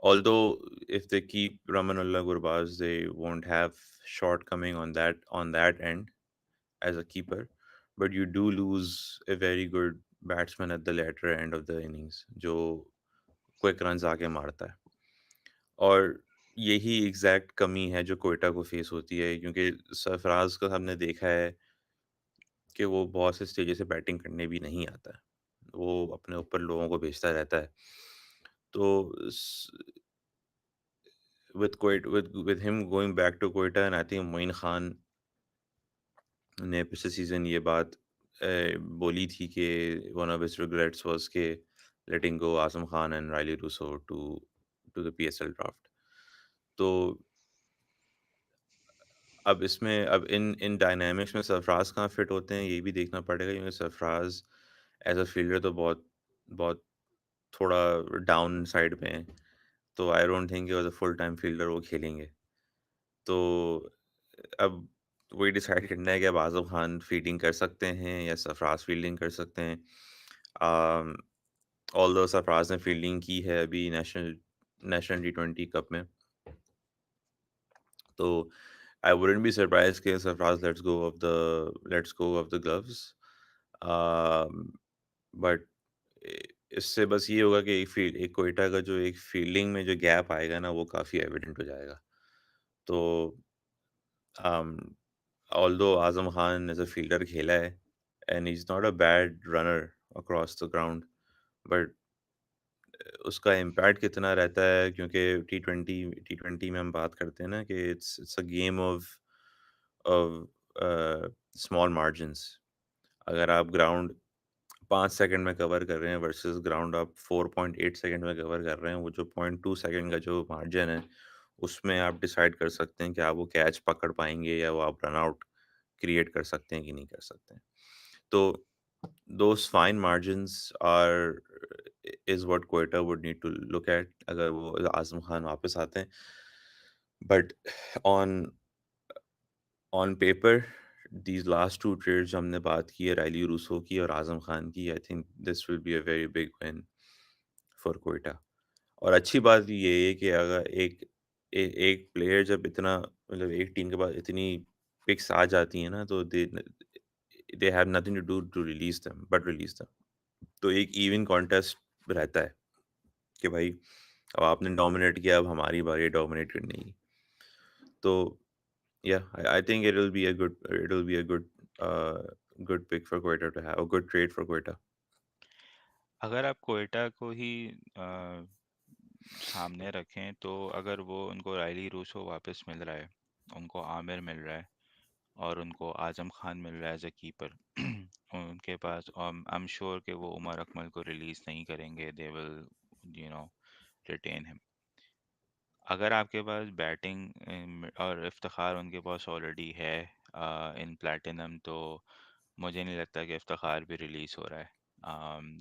Although if they keep Ramanullah Gurbaz, they won't have shortcoming on that end as a keeper, but you do lose a very good batsman at the latter end of the innings, जो quick runs आके मारता है। और यही exact कमी है जो कोयटा को फेस होती है, क्योंकि सरफराज का हमने देखा है कि वो बहुत से स्टेजेस से बैटिंग करने भी नहीं आता है। वो अपने ऊपर लोगों को भेजता रहता है। तो with him going back to Quetta, and I think Moin Khan ने पिछले सीजन ये बात बोली थी कि one of his regrets was के letting go Azam Khan and Riley Russo to the PSL draft. तो अब इन इन डायनामिक्स में सरफराज कहाँ फिट होते हैं ये भी देखना पड़ेगा, क्योंकि सरफराज एज अ फील्डर तो बहुत बहुत थोड़ा डाउन साइड पे हैं। तो I don't think as a full time fielder वो खेलेंगे। तो अब वही डिसाइड करना है कि अब आज़म खान फील्डिंग कर सकते हैं या सरफराज फील्डिंग कर सकते हैं। ऑल्दो सरफराज ने फील्डिंग की है अभी नेशनल नेशनल टी20 कप में। तो आई वुडंट बी सरप्राइज के Sarfaraz let's go of the gloves. But इससे बस ये होगा कि एक कोयटा का जो एक फील्डिंग में जो गैप आएगा ना वो काफ़ी एविडेंट हो जाएगा। तो Um, although Azam Khan as a fielder खेला है and he's not a bad runner across the ground, but उसका इम्पैक्ट कितना रहता है, क्योंकि टी ट्वेंटी में हम बात करते हैं ना कि it's a game of of small margins. अगर आप ग्राउंड 5 सेकंड में कवर कर रहे हैं वर्सेस ग्राउंड आप 4.8 सेकंड में कवर कर रहे हैं, वो जो 0.2 सेकंड का जो मार्जिन है उसमें आप डिसाइड कर सकते हैं कि आप वो कैच पकड़ पाएंगे या वो आप रन आउट क्रिएट कर सकते हैं कि नहीं कर सकते हैं। तो those fine margins are is what Quetta would need to look at अगर वो आजम खान वापस आते हैं। But on on paper these last two trades जो हमने बात की है राइली रूसो की और आजम खान की, I think this will be a very big win for Quetta. और अच्छी बात ये है कि अगर एक प्लेयर जब इतना मतलब एक टीम के पास इतनी पिक्स आ जाती हैं ना, तो they have nothing to do to release them. तो एक इवन कॉन्टेस्ट रहता है कि भाई अब आपने डोमिनेट किया, अब हमारी बारी है डोमिनेट करने की। तो या I think it will be a good pick for Quetta to have a good trade for Quetta. अगर आप कोयटा को ही सामने रखें, तो अगर वो उनको रायली रूसो वापस मिल रहा है, उनको आमिर मिल रहा है, और उनको आजम खान मिल रहा है एज ए कीपर, उनके पास आई एम श्योर कि वो उमर अकमल को रिलीज नहीं करेंगे। They will you know retain him. अगर आपके पास बैटिंग और इफ्तिखार उनके पास ऑलरेडी है इन प्लेटिनम, तो मुझे नहीं लगता कि इफ्तिखार भी रिलीज हो रहा है।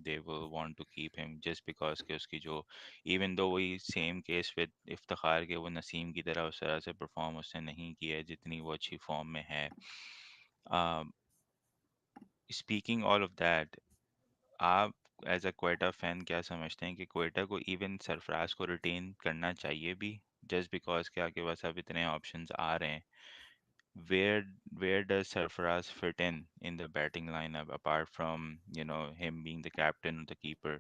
They will want to keep him just because कि उसकी जो, इवन दो वही सेम केस विद इफ्तिखार के, वो नसीम की तरह उस तरह से परफॉर्म उसने नहीं किया है जितनी वो अच्छी फॉर्म में है। स्पीकिंग ऑल ऑफ दैट, आप एज अ क्वेटा फैन क्या समझते हैं कि क्वेटा को इवन सरफराज को रिटेन करना चाहिए भी, जस्ट बिकॉज के आपके पास अब इतने ऑप्शंस आ रहे हैं? where where does Sarfaraz fit in the batting lineup apart from him being the captain or the keeper?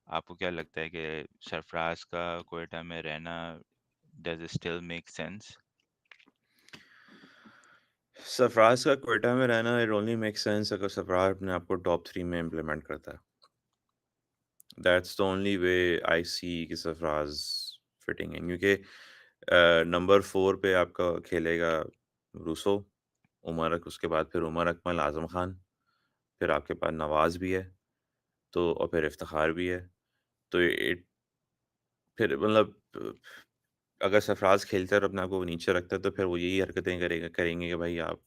आपको क्या लगता है कि सरफराज का क्वेटा में रहना does it still make sense? Sarfaraz का क्वेटा में रहना इट ओनली मेक सेंस अगर सरफराज अपने आप को टॉप 3 में इम्प्लीमेंट करता है। दैट्स द ओनली वे आई सी कि सरफराज फिटिंग इन क्योंकि नंबर 4 पे आपका खेलेगा रूसो, उसके बाद फिर उमर अकमल, आज़म खान, फिर आपके पास नवाज़ भी है, तो और फिर इफ्तिखार भी है। तो इट फिर मतलब अगर सरफराज खेलता है और अपने आप को नीचे रखता है तो फिर वो यही हरकतें करेंगे कि भाई आप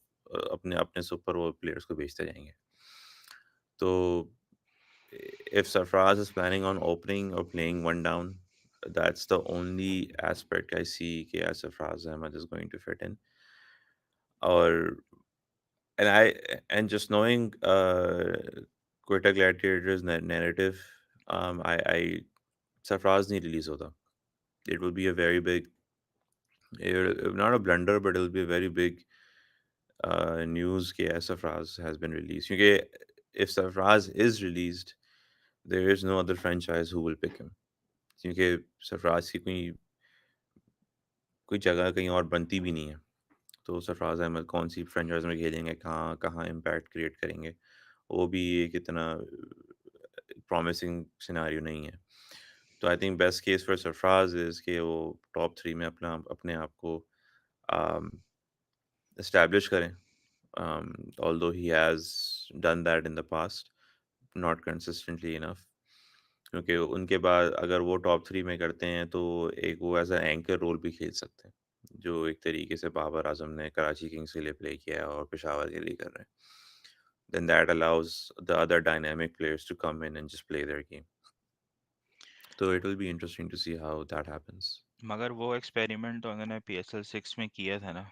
अपने अपने सुपर ओवर प्लेयर्स को बेचते जाएँगे। तो if Sarfaraz is planning on opening or playing one down, that's the only aspect I see कि Sarfaraz Ahmed is going to fit in. Or and I and just knowing Quetta Gladiators narrative, I Sarfaraz नहीं release होता. It will be a very big, not a blunder, but it will be a very big news कि Sarfaraz has been released. क्योंकि if Sarfaraz is released, there is no other franchise who will pick him. क्योंकि सरफराज की कोई कोई जगह कहीं और बनती भी नहीं है। तो सरफराज अहमद कौन-सी फ्रेंचाइज़ में खेलेंगे, कहाँ कहाँ इम्पैक्ट क्रिएट करेंगे, वो भी एक इतना प्रॉमिसिंग सिनेरियो नहीं है। तो I think best case for Sarfaraz is कि वो टॉप 3 में अपने आप को अम, एस्टैब्लिश करें। Although he has done that in the past, not consistently enough. क्योंकि उनके बाद अगर वो टॉप 3 में करते हैं तो एक वो एज़ अ एंकर रोल भी खेल सकते हैं, जो एक तरीके से बाबर आज़म ने कराची किंग्स के लिए प्ले किया है और पेशावर के लिए कर रहे हैं। Then that allows the other dynamic players to come in and just play their game. So it will be interesting to see how that happens. मगर वो एक्सपेरिमेंट तो उन्होंने PSL 6 में किया था ना।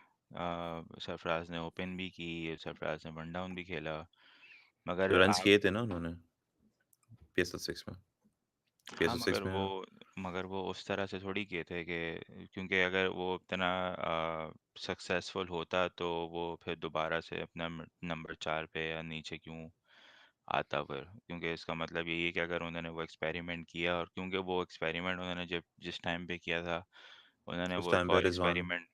सरफराज ने ओपन भी की, सरफराज ने वन डाउन भी खेला। जो मगर रन्स आप किए थे ना उन्होंने पीएसएल 6 में, हाँ, पीएसएल 6 में मगर वो उस तरह से थोड़ी किए थे कि क्योंकि अगर वो इतना सक्सेसफुल होता तो वो फिर दोबारा से अपना नंबर 4 पे या नीचे क्यों आता फिर। क्योंकि इसका मतलब यही है कि अगर उन्होंने वो एक्सपेरिमेंट किया, और क्योंकि वो एक्सपेरिमेंट उन्होंने जब जिस टाइम पे किया था, उन्होंने उस वो टाइम पे रिजवान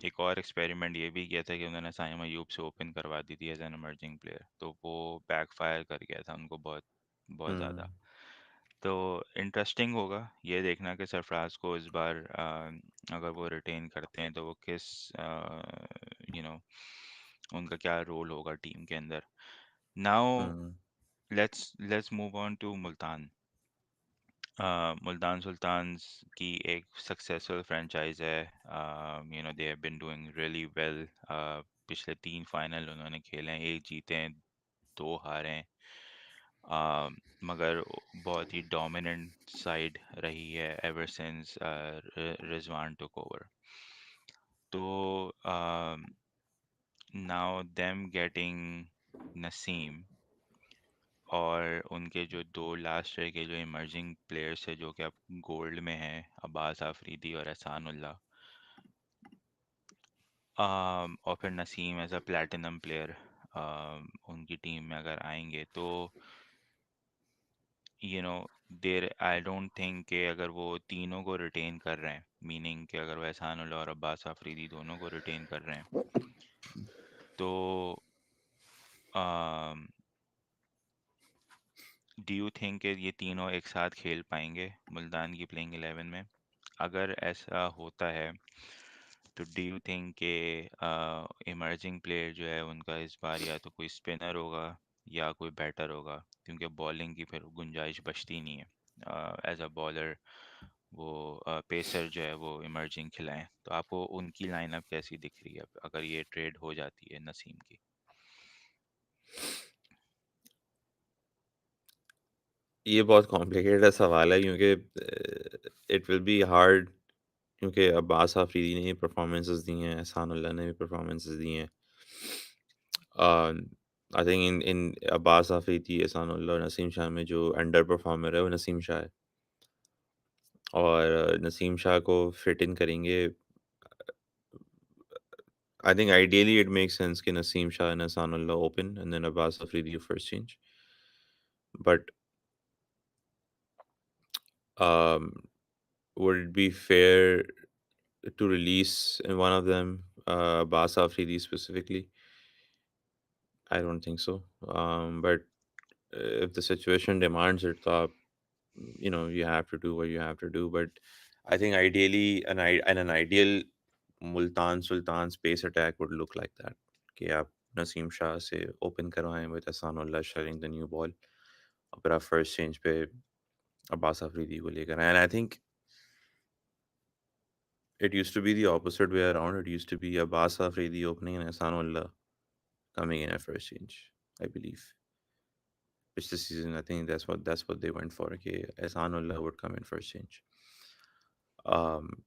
एक और एक्सपेरिमेंट ये भी किया था कि उन्होंने साइम अयूब से ओपन करवा दी थी एज एन इमर्जिंग प्लेयर, तो वो बैकफायर कर गया था उनको बहुत बहुत हुँ, ज़्यादा। तो इंटरेस्टिंग होगा ये देखना कि सरफराज को इस बार अगर वो रिटेन करते हैं तो वो किस यू नो उनका क्या रोल होगा टीम के अंदर। Now hmm, let's move on to Multan. Multan Sultans की एक सक्सेसफुल फ्रेंचाइज है। They have been doing really well. पिछले 3 फाइनल उन्होंने खेले हैं, एक जीते हैं, 2 हारे हैं। मगर बहुत ही डोमिनेंट साइड रही है ever since Rizwan took over. तो नाउ देम गेटिंग नसीम, और उनके जो 2 लास्ट ईयर के जो इमर्जिंग प्लेयर्स है जो कि अब गोल्ड में हैं, अब्बास आफरीदी और एहसानुल्लाह, और फिर Naseem as a platinum player उनकी टीम में अगर आएंगे तो you know there I don't think कि अगर वो तीनों को रिटेन कर रहे हैं, मीनिंग कि अगर वो एहसानुल्लाह और अब्बास आफरीदी दोनों को रिटेन कर रहे हैं, तो डू यू थिंक कि ये तीनों एक साथ खेल पाएंगे मुल्तान की प्लेइंग 11 में? अगर ऐसा होता है तो डू यू थिंक के इमर्जिंग प्लेयर जो है उनका इस बार या तो कोई स्पिनर होगा या कोई बैटर होगा, क्योंकि बॉलिंग की फिर गुंजाइश बचती नहीं है एज अ बॉलर। वो पेसर जो है वो इमर्जिंग खिलाएं, तो आपको उनकी लाइनअप कैसी दिख रही है अगर ये ट्रेड हो जाती है नसीम की? ये बहुत कॉम्प्लिकेटेड सवाल है क्योंकि इट विल बी हार्ड क्योंकि अब्बास आफरीदी ने भी परफॉर्मेंसेस दी हैं, एहसानुल्लाह ने भी परफॉर्मेंसेस दी हैं। आई थिंक इन इन अब्बास आफरीदी, एहसानुल्लाह और नसीम शाह में जो अंडर परफॉर्मर है वो नसीम शाह है और नसीम शाह को फिट इन करेंगे I think ideally it makes sense कि Naseem Shah and Ihsanullah open and then Abbas Afridi first change. But um, would it be fair to release in one of them, Abbas Afridi specifically? I don't think so. But if the situation demands it, तो you have to do what you have to do. But I think ideally, an ideal Multan Sultan space attack would look like that. कि आप नसीम शाह से open करवाएं with Ahsanullah sharing the new ball और फिर आप first change पे अब्बास अफरीदी को लेकर आए. And I think it used to be the opposite way around. It used to be Abbas Afridi opening and Ihsanullah coming in at first change, I believe. Which this season, I think that's what they went for. Okay, Ihsanullah would come in first change. Um,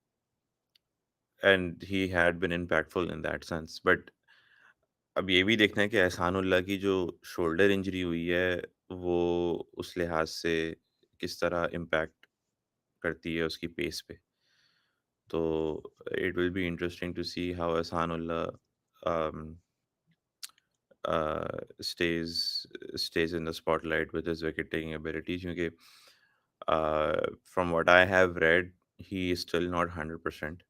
and he had been impactful in that sense. But अब ये भी देखना है कि एहसानुल्लाह की जो shoulder injury हुई है, वो उस लिहाज से किस तरह इम्पैक्ट करती है उसकी पेस पे. तो it will be interesting to see how Ehsanullah stays in the spotlight with his wicket taking abilities, क्योंकि from what I have read, he is still not 100%.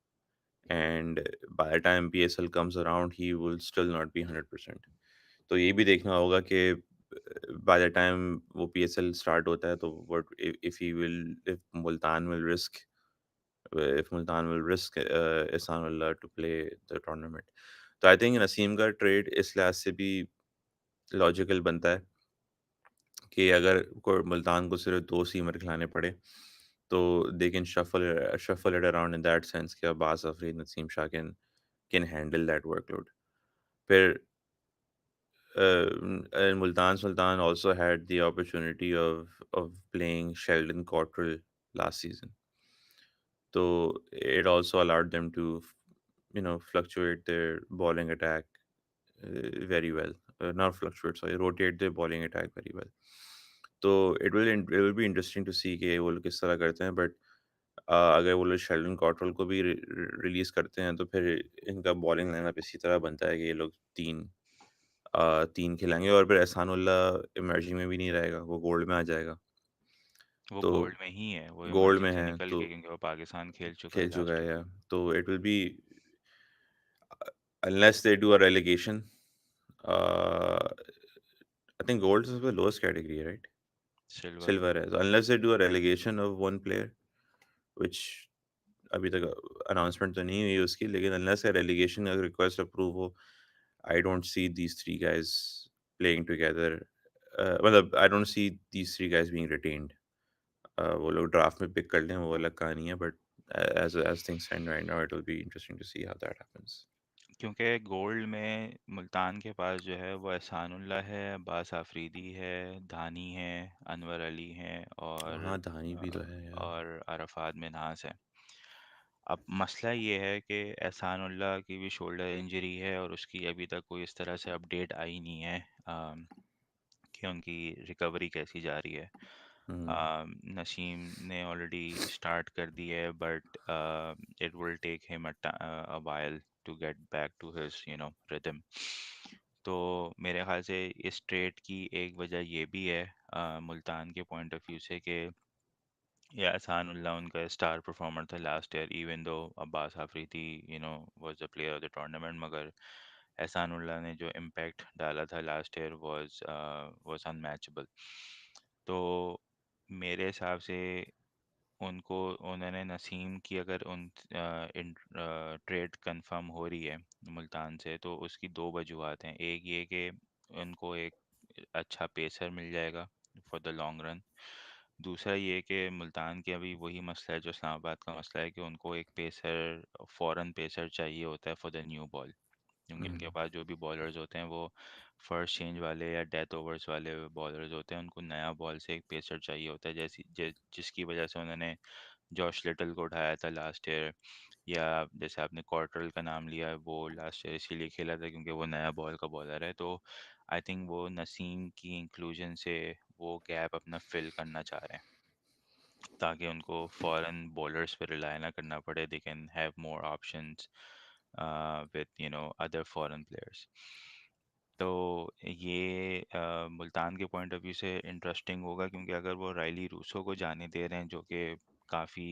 And by the time PSL comes around, he will still not be 100%. तो ये भी देखना होगा कि by the time वो PSL start होता है, तो what if he will, if Multan will risk, Ihsanullah to play the tournament. तो I think नसीम का ट्रेड इस लिहाज से भी लॉजिकल बनता है कि अगर को मुल्तान को सिर्फ 2 सीमर खिलाने पड़े, तो they can shuffle it around in that sense कि Abbas Afridi, Naseem Shah can handle that workload. फिर and Multan Sultan also had the opportunity of playing Sheldon Cottrell last season. So it also allowed them to, fluctuate their bowling attack very well. Not fluctuate, sorry, rotate their bowling attack very well. तो it will be interesting to see कि वो लोग किस तरह करते हैं. But अगर वो लोग शेल्डन कॉटरल को भी रिलीज करते हैं, तो फिर इनका बॉलिंग लाइनअप इसी तरह बनता है कि ये लोग तीन खिलाएंगे और फिर एहसानुल्लाह इमर्जिंग में भी नहीं रहेगा, वो गोल्ड में आ जाएगा. वो तो गोल्ड में ही है, वो गोल्ड में इमर्जिंग से है निकल तो के, क्योंकि वो पाकिस्तान खेल चुका खेल है चुका लास्ट है ईयर. या. तो it will B unless they do a relegation. uh, I think gold is the lowest category, right? Silver. Silver is, unless they do a relegation of one player, which अभी तक announcement तो नहीं हुई है उसकी, लेकिन unless a relegation का request approve हो, I don't see these three guys playing together. मतलब I don't see these three guys being retained. वो लोग ड्राफ्ट में पिक कर लें, वो अलग कहानी है. But as things stand right now, it will be interesting to see how that happens. क्योंकि गोल्ड में मुल्तान के पास जो है वो एहसानुल्लाह है, अब्बास आफरीदी है, धानी है, अनवर अली है, हाँ, धानी भी तो है यार. और अरफात मिन्हास है. अब मसला ये है कि एहसानुल्लाह की भी शोल्डर इंजरी है और उसकी अभी तक कोई इस तरह से अपडेट आई नहीं है कि उनकी रिकवरी कैसी जा रही है. हम्म. नसीम ने ऑलरेडी स्टार्ट कर दी है, but it will take him a while to get back to his rhythm. तो मेरे ख्याल से इस ट्रेड की एक वजह ये भी है मुल्तान के पॉइंट ऑफ व्यू से कि या एहसानुल्लाह उनका स्टार परफॉर्मर था last year, even though Abbas Afridi was the player of the tournament, मगर एहसानुल्लाह ने जो इम्पैक्ट डाला था लास्ट ईयर वाज अनमैचेबल. तो मेरे हिसाब से उन्होंने नसीम की, अगर ट्रेड कंफर्म हो रही है मुल्तान से, तो उसकी दो वजूहत हैं. एक ये कि उनको एक अच्छा पेसर मिल जाएगा फॉर द लॉन्ग रन. दूसरा ये कि मुल्तान के अभी वही मसला है जो इस्लामाबाद का मसला है, कि उनको एक पेसर, फॉरेन पेसर चाहिए होता है फॉर द न्यू बॉल. क्योंकि इनके हम्म. पास जो भी बॉलर्स होते हैं वो फर्स्ट चेंज वाले या डेथ ओवर्स वाले बॉलर्स होते हैं. उनको नया बॉल से एक पेसर चाहिए होता है, जिसकी वजह से उन्होंने जॉश लिटल को उठाया था लास्ट ईयर. या जैसे आपने कॉर्टरल का नाम लिया, वो लास्ट ईयर इसीलिए खेला था क्योंकि वो नया बॉल का बॉलर है. तो आई थिंक वो नसीम की इंक्लूजन से वो गैप अपना फिल करना चाह रहे हैं, ताकि उनको फॉरेन बॉलर्स पे रिलाई ना करना पड़े. They can have more options with other foreign players. तो ये मुल्तान के पॉइंट ऑफ व्यू से इंटरेस्टिंग होगा, क्योंकि अगर वो रायली रूसो को जाने दे रहे हैं जो कि काफ़ी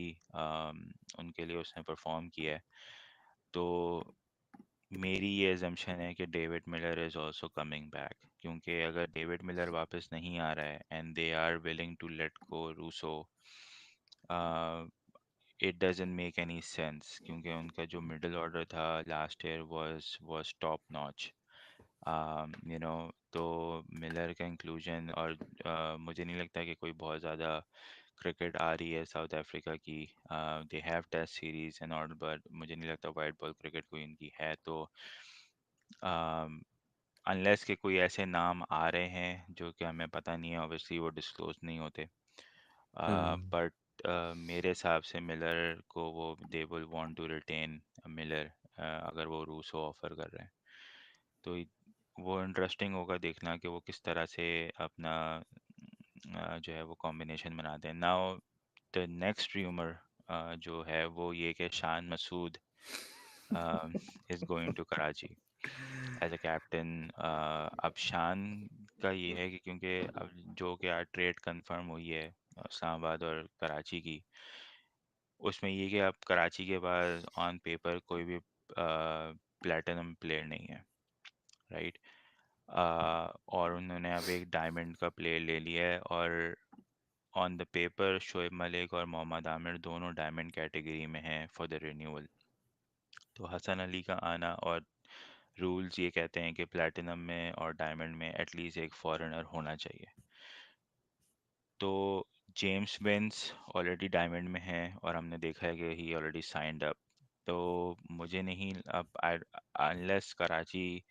उनके लिए उसने परफॉर्म किया है, तो मेरी ये एजम्पशन है कि David Miller is also coming back, क्योंकि अगर डेविड मिलर वापस नहीं आ रहा है and they are willing to let go Rossouw, it doesn't make any sense, क्योंकि उनका जो मिडिल ऑर्डर था last year was top notch. तो मिलर का इंक्लूजन, और मुझे नहीं लगता कि कोई बहुत ज़्यादा क्रिकेट आ रही है साउथ अफ्रीका की। They have test series and all, but मुझे नहीं लगता वाइट बॉल क्रिकेट कोई इनकी है। तो अनलेस के कोई ऐसे नाम आ रहे हैं जो कि हमें पता नहीं है, ऑब्वियसली वो डिस्क्लोज नहीं होते, हुँ। बट मेरे हिसाब से मिलर को वो they will want to retain Miller, अगर वो रूसो ऑफर कर रहे हैं। तो वो इंटरेस्टिंग होगा देखना कि वो किस तरह से अपना जो है वो कॉम्बिनेशन बनाते हैं। नाउ द नेक्स्ट र्यूमर जो है वो ये कि Shan Masood is going to Karachi as a captain. अब शान का ये है कि क्योंकि अब जो कि आज ट्रेड कंफर्म हुई है इस्लामाबाद और कराची की, उसमें ये कि अब कराची के पास ऑन पेपर कोई भी प्लेटिनम प्लेयर नहीं है, राइट। और उन्होंने अब एक डायमंड का प्लेयर ले लिया है, और on the paper Shoaib Malik और मोहम्मद आमिर दोनों डायमंड कैटेगरी में हैं फॉर द रिन्यूअल। तो हसन अली का आना, और रूल्स ये कहते हैं कि प्लैटिनम में और डायमंड में एटलीस्ट एक फॉरेनर होना चाहिए। तो जेम्स बेंस ऑलरेडी डायमंड में है, और हमने देखा है कि ही ऑलरेडी साइंड अप। तो मुझे नहीं, अब अनलेस कराची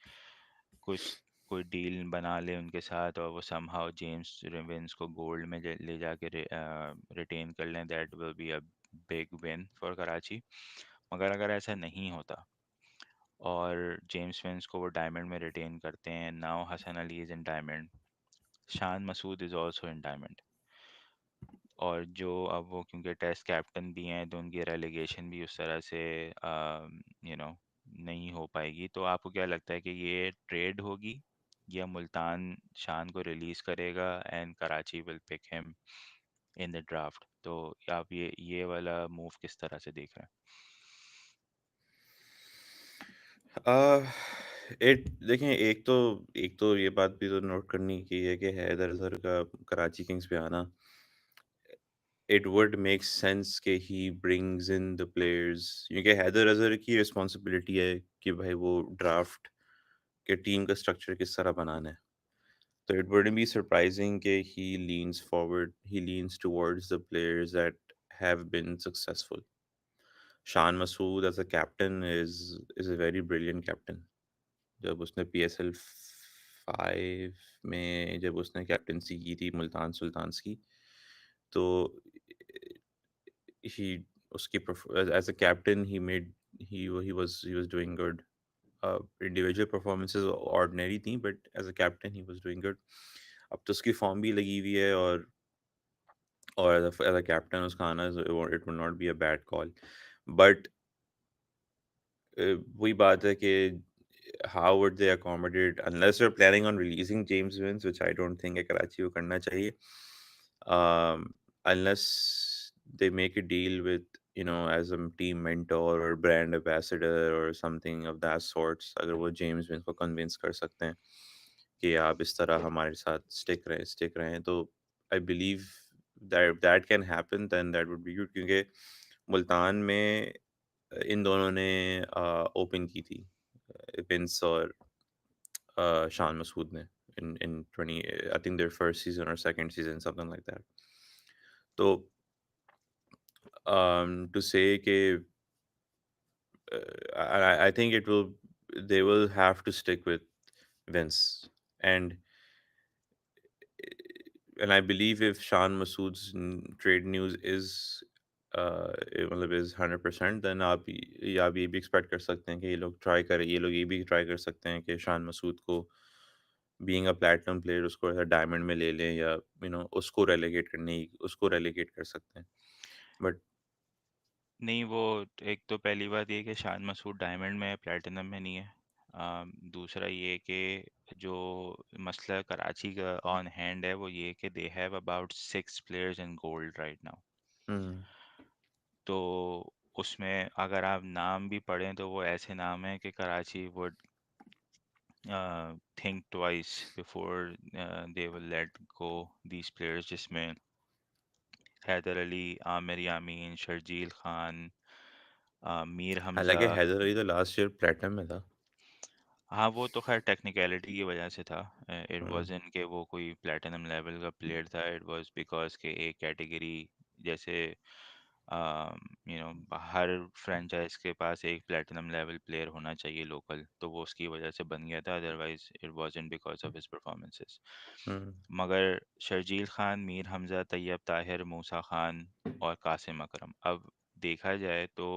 कुछ कोई डील बना ले उनके साथ और वो समहाउ जेम्स बेंस को गोल्ड में ले जाके रिटेन कर लें, that will be a big win for Karachi. मगर अगर ऐसा नहीं होता और जेम्स वेंस को वो डायमंड में रिटेन करते हैं, now Hasan Ali is in diamond, Shan Masood is also in diamond, और जो अब वो क्योंकि टेस्ट कैप्टन भी हैं तो उनकी रेलेगेशन भी उस तरह से यू नो नहीं हो पाएगी। तो आपको क्या लगता है कि ये ट्रेड होगी, या मुल्तान शान को रिलीज़ करेगा and Karachi will pick him in the draft? तो आप ये वाला मूव किस तरह से देख रहे अ, एट देखें, एक तो ये बात भी तो नोट करनी की है कि हैदर अज़हर का कराची किंग्स पे आना, इट वुड मेक सेंस कि he brings in the players, क्योंकि हैदर अज़हर की रिस्पॉन्सिबिलिटी है कि भाई वो ड्राफ्ट के टीम का स्ट्रक्चर किस तरह बनाना है। So it wouldn't be surprising that he leans towards the players that have been successful. Shan Masood as a captain is a very brilliant captain. जब उसने PSL 5 में जब उसने कैप्टेंसी की थी मुल्तान सुल्तान्स की, तो he उसकी as a captain he was doing good. Individual performances ordinary थी, but as a captain he was doing good. अब तो उसकी फॉर्म भी लगी हुई है, और एज अ कैप्टन उसका आना, it will not be a bad call, but वही बात है कि how would they accommodate unless you are planning on releasing James Vince, which I don't think है कराची को करना चाहिए, unless they make a deal with as a team mentor और brand ambassador और समथिंग ऑफ दैट सॉर्ट्स। अगर वो James Vince को convince कर सकते हैं कि आप इस तरह हमारे साथ स्टिक रहें, तो I believe that can happen, then that would be good, क्योंकि मुल्तान में इन दोनों ने ओपन की थी, विंस और शान मसूद ने, in 20 I think their first season और second season something like that. तो टू से कि I think they will have to stick with Vince, and and I believe if Shan Masood's trade news मतलब is 100%, then आप ये भी expect कर सकते हैं कि ये लोग ये भी ट्राई कर सकते हैं कि शान मसूद को बीइंग अ प्लैटिनम प्लेयर उसको ऐसा डायमंड में ले लें, या उसको रेलेगेट कर सकते हैं, बट नहीं, वो एक तो पहली बात ये कि शान मसूद डायमंड में है, प्लेटिनम में नहीं है। दूसरा ये कि जो मसला कराची का ऑन हैंड है वो ये कि they have about 6 players in gold right now. हुँ, तो उसमें अगर आप नाम भी पढ़ें तो वो ऐसे नाम हैं कि Karachi would think twice before they will let go these players, जिसमें हैदर अली, आमिर यामीन, शर्जील खान, मीर हमजा। हालाँकि हैदर अली तो लास्ट ईयर प्लैटिनम में था। हाँ, वो तो खैर टेक्निकलिटी की वजह से था। इट हुँ, वाज़न्ट कि वो कोई प्लेटिनम लेवल का प्लेयर था, इट वाज़ बिकॉज़ के एक कैटेगरी जैसे हर फ्रेंचाइज के पास एक प्लेटिनम लेवल प्लेयर होना चाहिए लोकल, तो वो उसकी वजह से बन गया था, otherwise it wasn't because of his performances. Hmm, मगर शर्जील खान, मीर हमजा, तैयब ताहिर, मूसा खान और कासिम अकरम, अब देखा जाए तो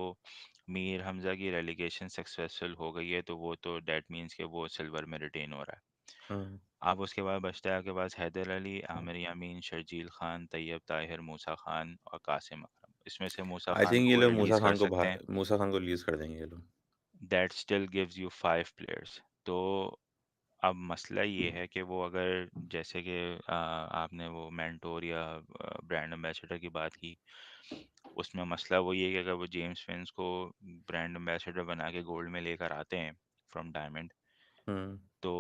मीर हमजा की रेलिगेशन सक्सेसफुल हो गई है, तो वो तो डेट मीन्स कि वो सिल्वर में रिटेन हो रहा है। हुँ। अब उसके बाद बचता है आपके पास हैदर अली, आमिर यामीन, शर्जील खान, तैयब ताहिर, मूसा खान और कासिम अकरम। इसमें से मूसा आई खान थिंक ये को वो लोग रिलीज़ कर सकते हैं। मूसा खान को रिलीज़ कर देंगे ये लोग। That still gives you 5 players. तो अब मसला ये है कि वो अगर जैसे कि आपने वो मेंटोर या ब्रांड एम्बेसडर की बात की, उसमें मसला वो ये है कि अगर वो जेम्स फिन्स को ब्रांड एम्बेसडर बना के गोल्ड में लेकर आते हैं फ्रॉम डायमंड, हुँ, तो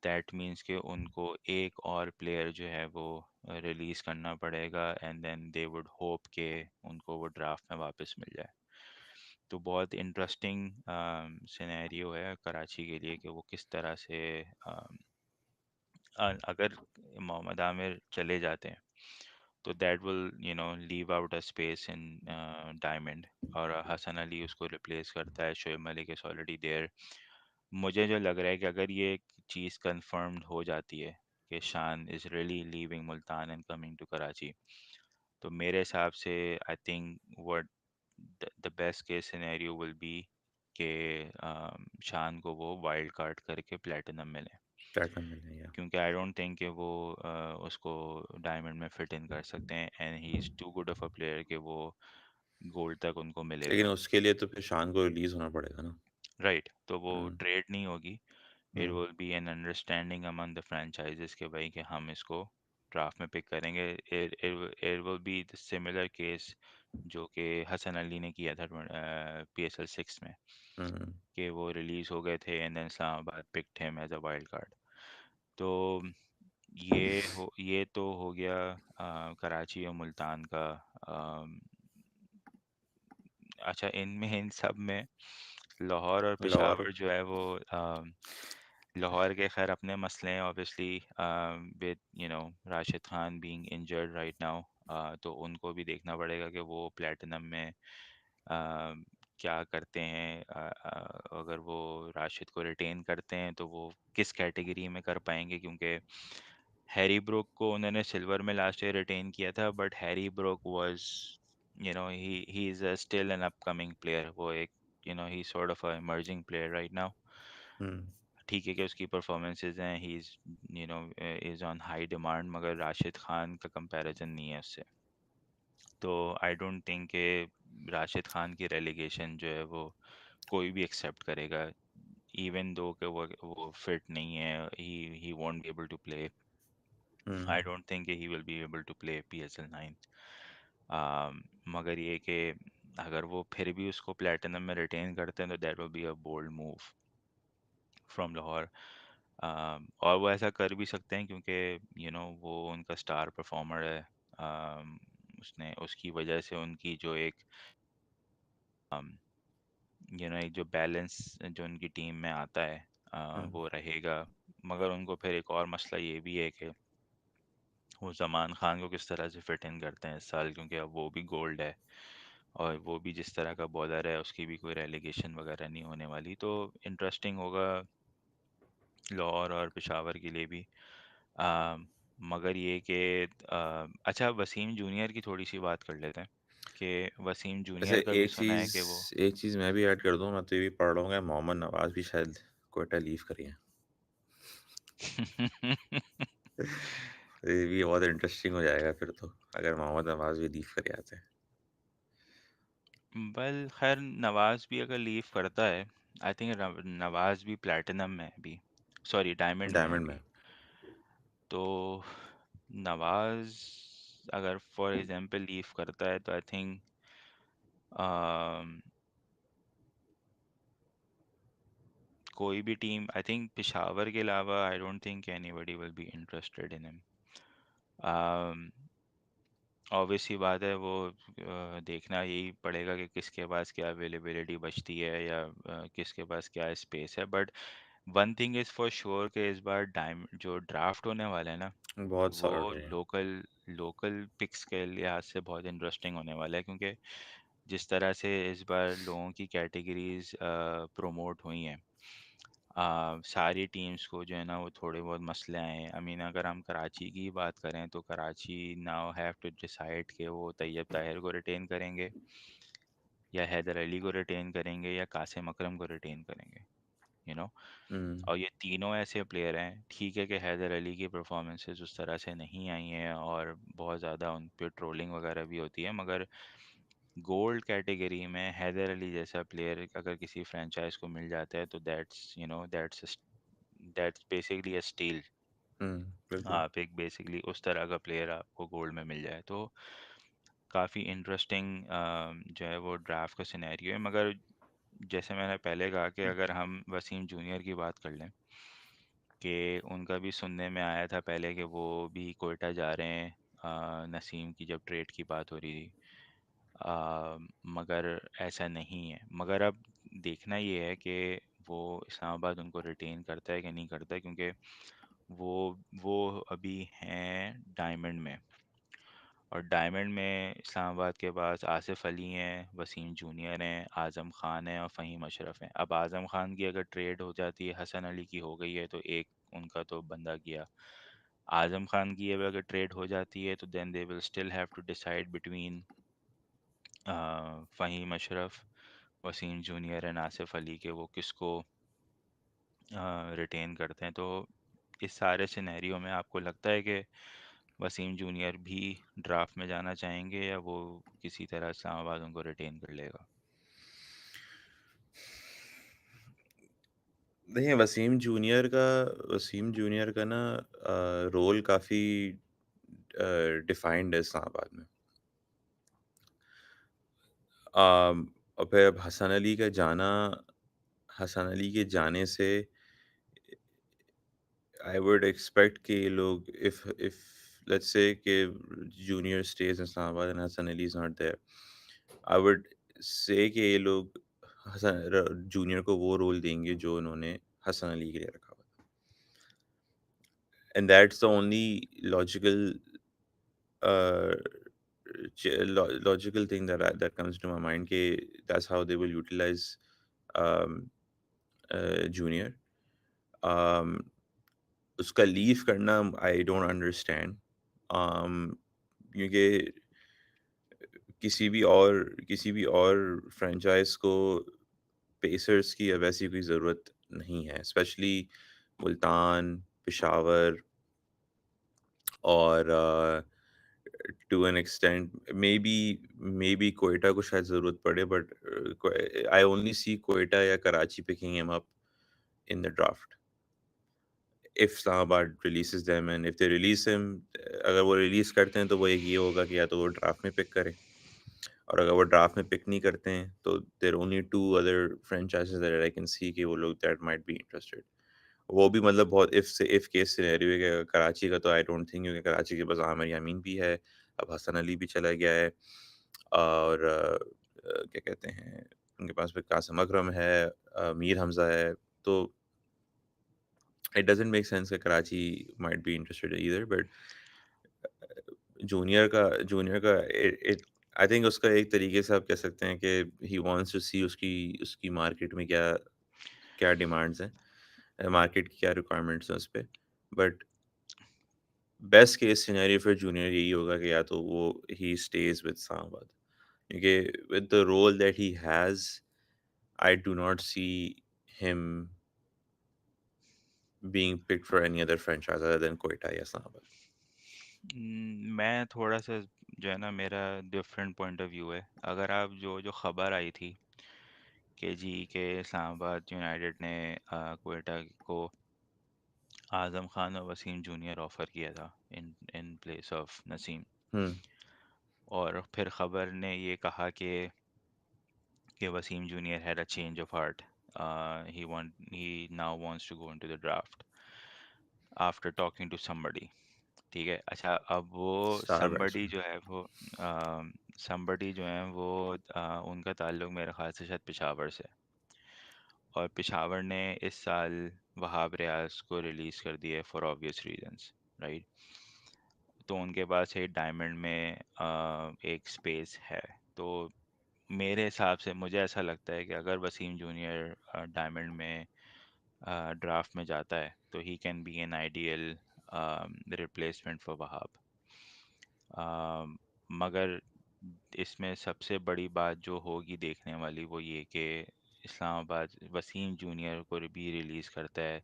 दैट मीन्स कि उनको एक और प्लेयर जो है वो रिलीज़ करना पड़ेगा, and then they would hope के उनको वो ड्राफ्ट में वापस मिल जाए। तो बहुत इंटरेस्टिंग सिनेरियो है कराची के लिए कि वो किस तरह से अगर मोहम्मद आमिर चले जाते हैं तो that will leave out a space in diamond, और हसन अली उसको रिप्लेस करता है, Shoaib Malik is already there. मुझे जो लग रहा है कि अगर ये एक चीज़ कंफर्म्ड हो जाती है कि Shan is really leaving Multan and coming to Karachi, तो मेरे हिसाब से I think what the best case scenario will be कि शान को वो वाइल्ड कार्ड करके प्लेटिनम मिले, प्लैटिनम में नहीं है। क्योंकि आई डोंट थिंक कि वो उसको डायमंड में फिट इन कर सकते हैं, and he is too good of a player कि वो गोल्ड तक उनको लेकिन मिलेगा। उसके लिए तो फिर शान को रिलीज़ होना पड़ेगा ना। राइट, तो वो हुँ, ट्रेड नहीं होगी। It hmm, will be an understanding among the franchises के भाई कि हम इसको ड्राफ्ट में पिक करेंगे। It will be the similar case जो कि हसन अली ने किया था PSL 6 में, हुँ। कि वो रिलीज़ हो गए थे and then Islamabad picked him as a wild card. तो ये तो हो गया कराची और मुल्तान का। अम, अच्छा, इनमें इन सब में लाहौर और लाहौर पेशावर जो है वो लाहौर के खैर अपने मसले हैं obviously, with Rashid Khan being injured right now. तो उनको भी देखना पड़ेगा कि वो प्लेटिनम में क्या करते हैं। अगर वो राशिद को रिटेन करते हैं तो वो किस कैटेगरी में कर पाएंगे, क्योंकि हैरी ब्रूक को उन्होंने सिल्वर में लास्ट ईयर रिटेन किया था, but Harry Brook was he is still an upcoming player. वो एक ही sort of a emerging player right now. हुँ, ठीक है कि उसकी परफॉर्मेंसेज हैं, he is is on high demand, मगर राशिद खान का कंपैरिजन नहीं है उससे। तो आई डोंट थिंक कि राशिद खान की रेलीगेशन जो है वो कोई भी एक्सेप्ट करेगा, इवन दो कि वो फिट नहीं है, he won't be able to play. Hmm, I don't think he will be able to play PSL 9। मगर ये कि अगर वो फिर भी उसको प्लेटिनम में रिटेन करते हैं तो that will be a bold move from Lahore. और वो ऐसा कर भी सकते हैं क्योंकि वो उनका स्टार परफॉर्मर है। उसने उसकी वजह से उनकी जो एक एक जो बैलेंस जो उनकी टीम में आता है हुँ, वो रहेगा। मगर उनको फिर एक और मसला ये भी है कि वो जमान खान को किस तरह से फिट इन करते हैं इस साल, क्योंकि अब वो भी गोल्ड है और वो भी जिस तरह का बॉलर है उसकी भी कोई रेलीगेशन वगैरह नहीं होने वाली। तो इंटरेस्टिंग होगा लाहौर और पेशावर के लिए भी। अ, मगर ये कि अच्छा, वसीम जूनियर की थोड़ी सी बात कर लेते हैं कि वसीम वैसे जूनियर का भी सुना है कि वो एक चीज़ मैं भी ऐड कर दूँ, मैं तो ये भी पढ़ रहा हूँ कि मोहम्मद नवाज़ भी शायद क्वेटा लीव करें हैं। ये भी बहुत इंटरेस्टिंग हो जाएगा फिर तो, अगर मोहम्मद नवाज़ भी लीव करे आते हैं। बल खैर नवाज भी अगर लीव करता है, आई थिंक नवाज भी प्लेटिनम में है अभी, सॉरी डायमंड में है डायमंड में। अभी। तो नवाज अगर फॉर एग्जांपल लीव करता है तो आई थिंक कोई भी टीम, आई थिंक पेशावर के अलावा I don't think anybody will be interested in him. Obvious सी बात है वो देखना यही पड़ेगा कि किसके पास क्या अवेलेबिलिटी बचती है या किसके पास क्या स्पेस है। But one thing is for sure कि इस बार डायम जो ड्राफ्ट होने वाला है ना, बहुत वो सॉलिड होगा। लोकल लोकल पिक्स के लिहाज से बहुत इंटरेस्टिंग होने वाला है, क्योंकि जिस तरह से इस बार लोगों की कैटेगरीज प्रमोट हुई हैं, सारी टीम्स को जो है ना वो थोड़े बहुत मसले आए हैं। आई मीन अगर हम कराची की बात करें तो Karachi now have to decide कि वो तैयब ताहिर को रिटेन करेंगे या हैदर अली को रिटेन करेंगे या कासिम अकरम को रिटेन करेंगे, यू नो। हम्म। और ये तीनों ऐसे प्लेयर हैं, ठीक है कि हैदर अली की परफॉर्मेंसेज उस तरह से नहीं आई हैं और बहुत ज़्यादा उन पे ट्रोलिंग वगैरह भी होती है, मगर गोल्ड कैटेगरी में हैदर अली जैसा प्लेयर अगर किसी फ्रेंचाइज को मिल जाता है तो that's you know that's basically a steel. बिल्कुल। आप एक बेसिकली उस तरह का प्लेयर आपको गोल्ड में मिल जाए तो काफ़ी इंटरेस्टिंग जो है वो ड्राफ्ट का सिनेरियो है। मगर जैसे मैंने पहले कहा कि अगर हम वसीम जूनियर की बात कर लें कि उनका भी सुनने में आया था पहले कि वो भी कोयटा जा रहे हैं, नसीम की जब ट्रेड की बात हो रही थी। मगर ऐसा नहीं है। मगर अब देखना ये है कि वो इस्लामाबाद उनको रिटेन करता है कि नहीं करता, क्योंकि वो वो अभी हैं डायमंड में। और डायमंड में इस्लामाबाद के पास आसिफ अली हैं, वसीम जूनियर हैं, आज़म ख़ान है और फ़हीम अशरफ हैं। अब आज़म ख़ान की अगर ट्रेड हो जाती है, हसन अली की हो गई है तो एक उनका तो बंदा गया। आज़म ख़ान की अब अगर ट्रेड हो जाती है तो then they will still have to decide between Faheem Ashraf, Wasim Junior and Asif Ali के वो किसको रिटेन करते हैं। तो इस सारे सिनेरियो में आपको लगता है कि वसीम जूनियर भी ड्राफ्ट में जाना चाहेंगे या वो किसी तरह इस्लामाबाद उनको रिटेन कर लेगा? देखिए, वसीम जूनियर का ना रोल काफ़ी डिफाइंड है इस्लामाबाद में। और फिर अब हसन अली के जाने से आई वुड एक्सपेक्ट कि ये लोग, इफ लेट्स से कि Junior stays in Islamabad and Hasan Ali is not there, I would say कि ये लोग जूनियर को वो रोल देंगे जो उन्होंने हसन अली के लिए रखा हुआ था। And that's the only uh, logical thing that comes to my mind, कि that's how they will utilize um, junior. um, उसका लीव करना आई डोंट अंडरस्टैंड, क्योंकि किसी भी और फ्रेंचाइज को पेसर्स की अब वैसी कोई ज़रूरत नहीं है, स्पेशली मुल्तान, पेशावर और to an extent maybe Quetta को शायद ज़रूरत पड़े, but I only see Quetta या Karachi picking him up in the draft if Islamabad releases them, and if they release him, अगर वो रिलीज़ करते हैं तो वो एक ये होगा कि या तो वो ड्राफ्ट में पिक करें, और अगर वो ड्राफ्ट में पिक नहीं करते हैं तो there only two other franchises that I can see कि वो लोग दैट माइट बी इंटरेस्टेड। वो भी मतलब बहुत इफ केस सिनेरियो है कि कराची का तो आई डोंट थिंक, क्योंकि कराची के पास आमिर यामीन भी है, अब हसन अली भी चला गया है, और क्या कहते हैं, उनके पास फिर कासिम अकरम है, मीर हमजा है, तो इट डजंट मेक सेंस कि Karachi might be interested either, but junior का इट आई थिंक उसका एक तरीके से आप कह सकते हैं कि ही वांट्स टू सी उसकी उसकी मार्केट में क्या क्या डिमांड्स हैं, मार्केट की क्या रिक्वायरमेंट्स हैं उस पे। बट बेस्ट केस सिनेरियो फिर जूनियर यही होगा कि या तो वो ही स्टेज विद इस्लामाबाद, क्योंकि with the role that he has, I do not see him being picked for any other franchise other than Quetta या Islamabad. मैं थोड़ा सा जो है ना, मेरा डिफरेंट पॉइंट ऑफ व्यू है। अगर आप जो जो खबर आई थी के इस्लामाबाद यूनाइटेड ने क्वेटा को आज़म खान और वसीम जूनियर ऑफ़र किया था in in place of Naseem. Hmm, और फिर खबर ने ये कहा कि Wasim Junior had a change of heart, he now wants to go into the draft after talking to somebody. ठीक है, अच्छा, अब वो स्टार समबडी बैट्समैन। जो है वो समबडी जो है वो उनका ताल्लुक मेरे ख्याल से शायद पेशावर से है। और पेशावर ने इस साल वहाब रियाज को रिलीज़ कर दिया है फॉर ऑब्वियस रीजंस, राइट। तो उनके पास एक डायमंड में एक स्पेस है। तो मेरे हिसाब से मुझे ऐसा लगता है कि अगर वसीम जूनियर डायमंड में ड्राफ्ट में जाता है तो he can be an ideal replacement for Wahab. मगर इसमें सबसे बड़ी बात जो होगी देखने वाली वो ये कि इस्लामाबाद वसीम जूनियर को भी रिलीज़ करता है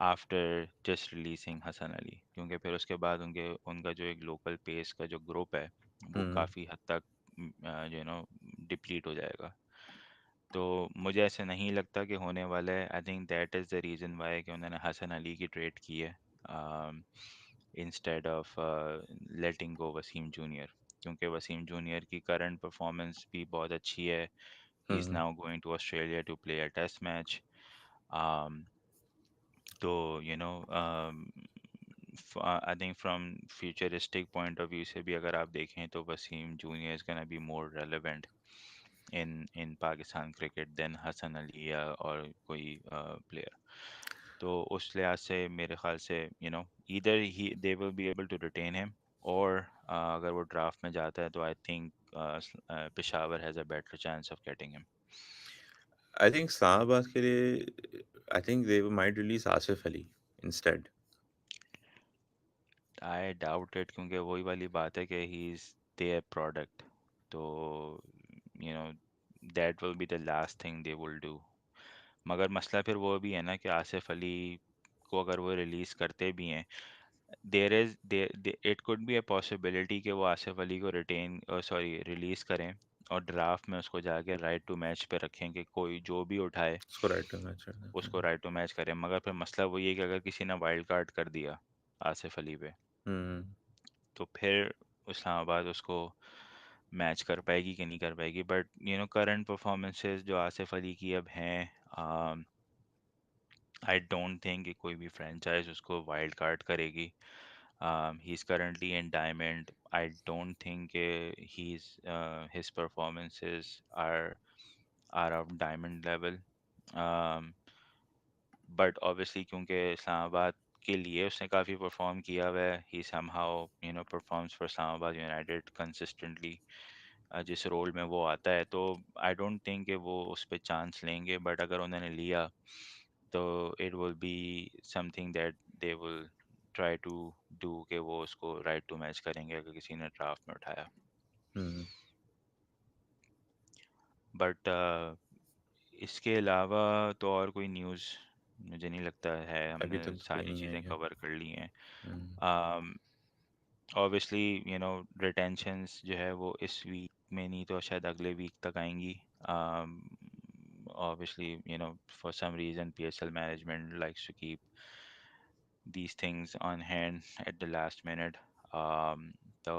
after just releasing Hasan Ali, क्योंकि फिर उसके बाद उनके उनका जो एक लोकल पेस का जो ग्रुप है वो हुँ, काफ़ी हद तक जो नो डिप्लीट हो जाएगा। तो मुझे ऐसे नहीं लगता कि होने वाला है। I think that is the reason why कि उन्होंने हसन अली की ट्रेड की है instead of letting go Wasim junior, क्योंकि वसीम जूनियर की करंट परफॉर्मेंस भी बहुत अच्छी है। ही इज़ हुँ। Now going to Australia to play a test match. तो I think from futuristic point of view से भी अगर आप देखें तो Wasim junior is gonna be more relevant in Pakistan cricket then Hasan Ali या और कोई प्लेयर। तो उस लिहाज से मेरे ख्याल से either he they will be able to retain him, और अगर वो ड्राफ्ट में जाता है तो I think Peshawar has a better chance of getting him. I think Islamabad के लिए I think they might release Asif Ali instead. I doubt it, क्योंकि वही वाली बात है कि ही इज़ देयर प्रोडक्ट। तो you know that will be the last thing they will do. मगर मसला फिर वो भी है ना कि आसिफ अली को अगर वो रिलीज़ करते भी हैं, there is it could be a possibility कि वो आसिफ अली को रिटेन सॉरी रिलीज़ करें और ड्राफ्ट में उसको जाके राइट टू मैच पे रखें कि कोई जो भी उठाए उसको राइट टू मैच करना। उसको राइट टू मैच करें। मगर फिर मसला वही है कि अगर किसी ने वाइल्ड कार्ड कर दिया आसिफ अली पे, हुँ, तो फिर इस्लामाबाद उसको मैच कर पाएगी कि नहीं कर पाएगी। बट करंट परफॉर्मेंसेस जो आसिफ अली की अब हैं, आई डोंट थिंक कि कोई भी फ्रेंचाइज उसको वाइल्ड कार्ड करेगी। He is currently in diamond. I don't think he is his performances are are of diamond level. But obviously क्योंकि इस्लामाबाद के लिए उसने काफ़ी परफॉर्म किया हुआ है, he somehow performs for Islamabad United consistently जिस रोल में वो आता है। तो आई डोंट थिंक कि वो उस पर चांस लेंगे, बट अगर उन्होंने लिया तो it will be something that they will try to do कि वो उसको राइट टू मैच करेंगे अगर किसी ने ड्राफ्ट में उठाया। हुँ। बट इसके अलावा तो और कोई न्यूज़ मुझे नहीं लगता है, अभी हमने तक तो कोई सारी नहीं चीज़ें आई है। कवर कर ली हैं। हुँ। ऑब्वियसली रिटेंशंस जो है वो इस वीक में नहीं तो शायद अगले वीक तक आएंगी। Obviously for some reason PSL management likes to keep these things on hand at the last minute। तो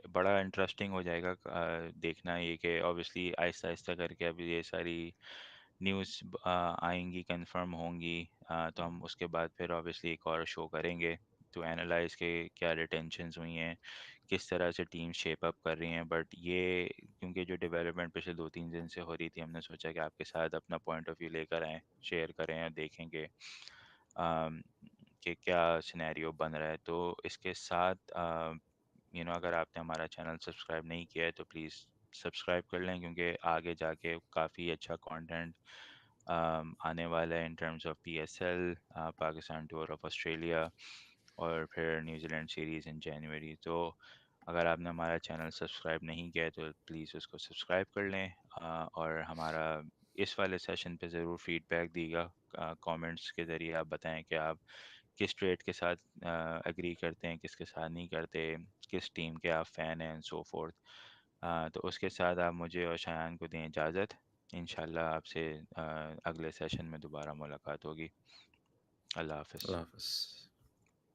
बड़ा इंटरेस्टिंग हो जाएगा देखना ये कि ऑब्वियसली आहिस्ता आहिस्ता करके अब ये सारी न्यूज़ आएंगी, कंफर्म होंगी। तो हम उसके बाद फिर ऑब्वियसली एक और शो करेंगे टू एनालाइज के क्या रिटेंशंस हुई हैं, किस तरह से टीम शेप अप कर रही हैं। बट ये क्योंकि जो डेवलपमेंट पिछले 2-3 दिन से हो रही थी, हमने सोचा कि आपके साथ अपना पॉइंट ऑफ व्यू लेकर आएँ, शेयर करें और देखेंगे कि क्या सिनेरियो बन रहा है। तो इसके साथ अगर आपने हमारा चैनल सब्सक्राइब नहीं किया है तो प्लीज़ सब्सक्राइब कर लें, क्योंकि आगे जाके काफ़ी अच्छा कंटेंट आने वाला है in terms of PSL, Pakistan tour of Australia और फिर न्यूजीलैंड सीरीज़ इन जनवरी। तो अगर आपने हमारा चैनल सब्सक्राइब नहीं किया है तो प्लीज़ उसको सब्सक्राइब कर लें। और हमारा इस वाले सेशन पे ज़रूर फीडबैक दीजिएगा, कमेंट्स के ज़रिए आप बताएं कि आप किस ट्रेड के साथ एग्री करते हैं, किसके साथ नहीं करते, किस टीम के आप फ़ैन हैं, सो फोर्थ। तो उसके साथ आप मुझे और शायान को दें इजाज़त। इंशाल्लाह आपसे अगले सेशन में दोबारा मुलाकात होगी। अल्लाह हाफ़िज़। अल्लाह हाफ़िज़।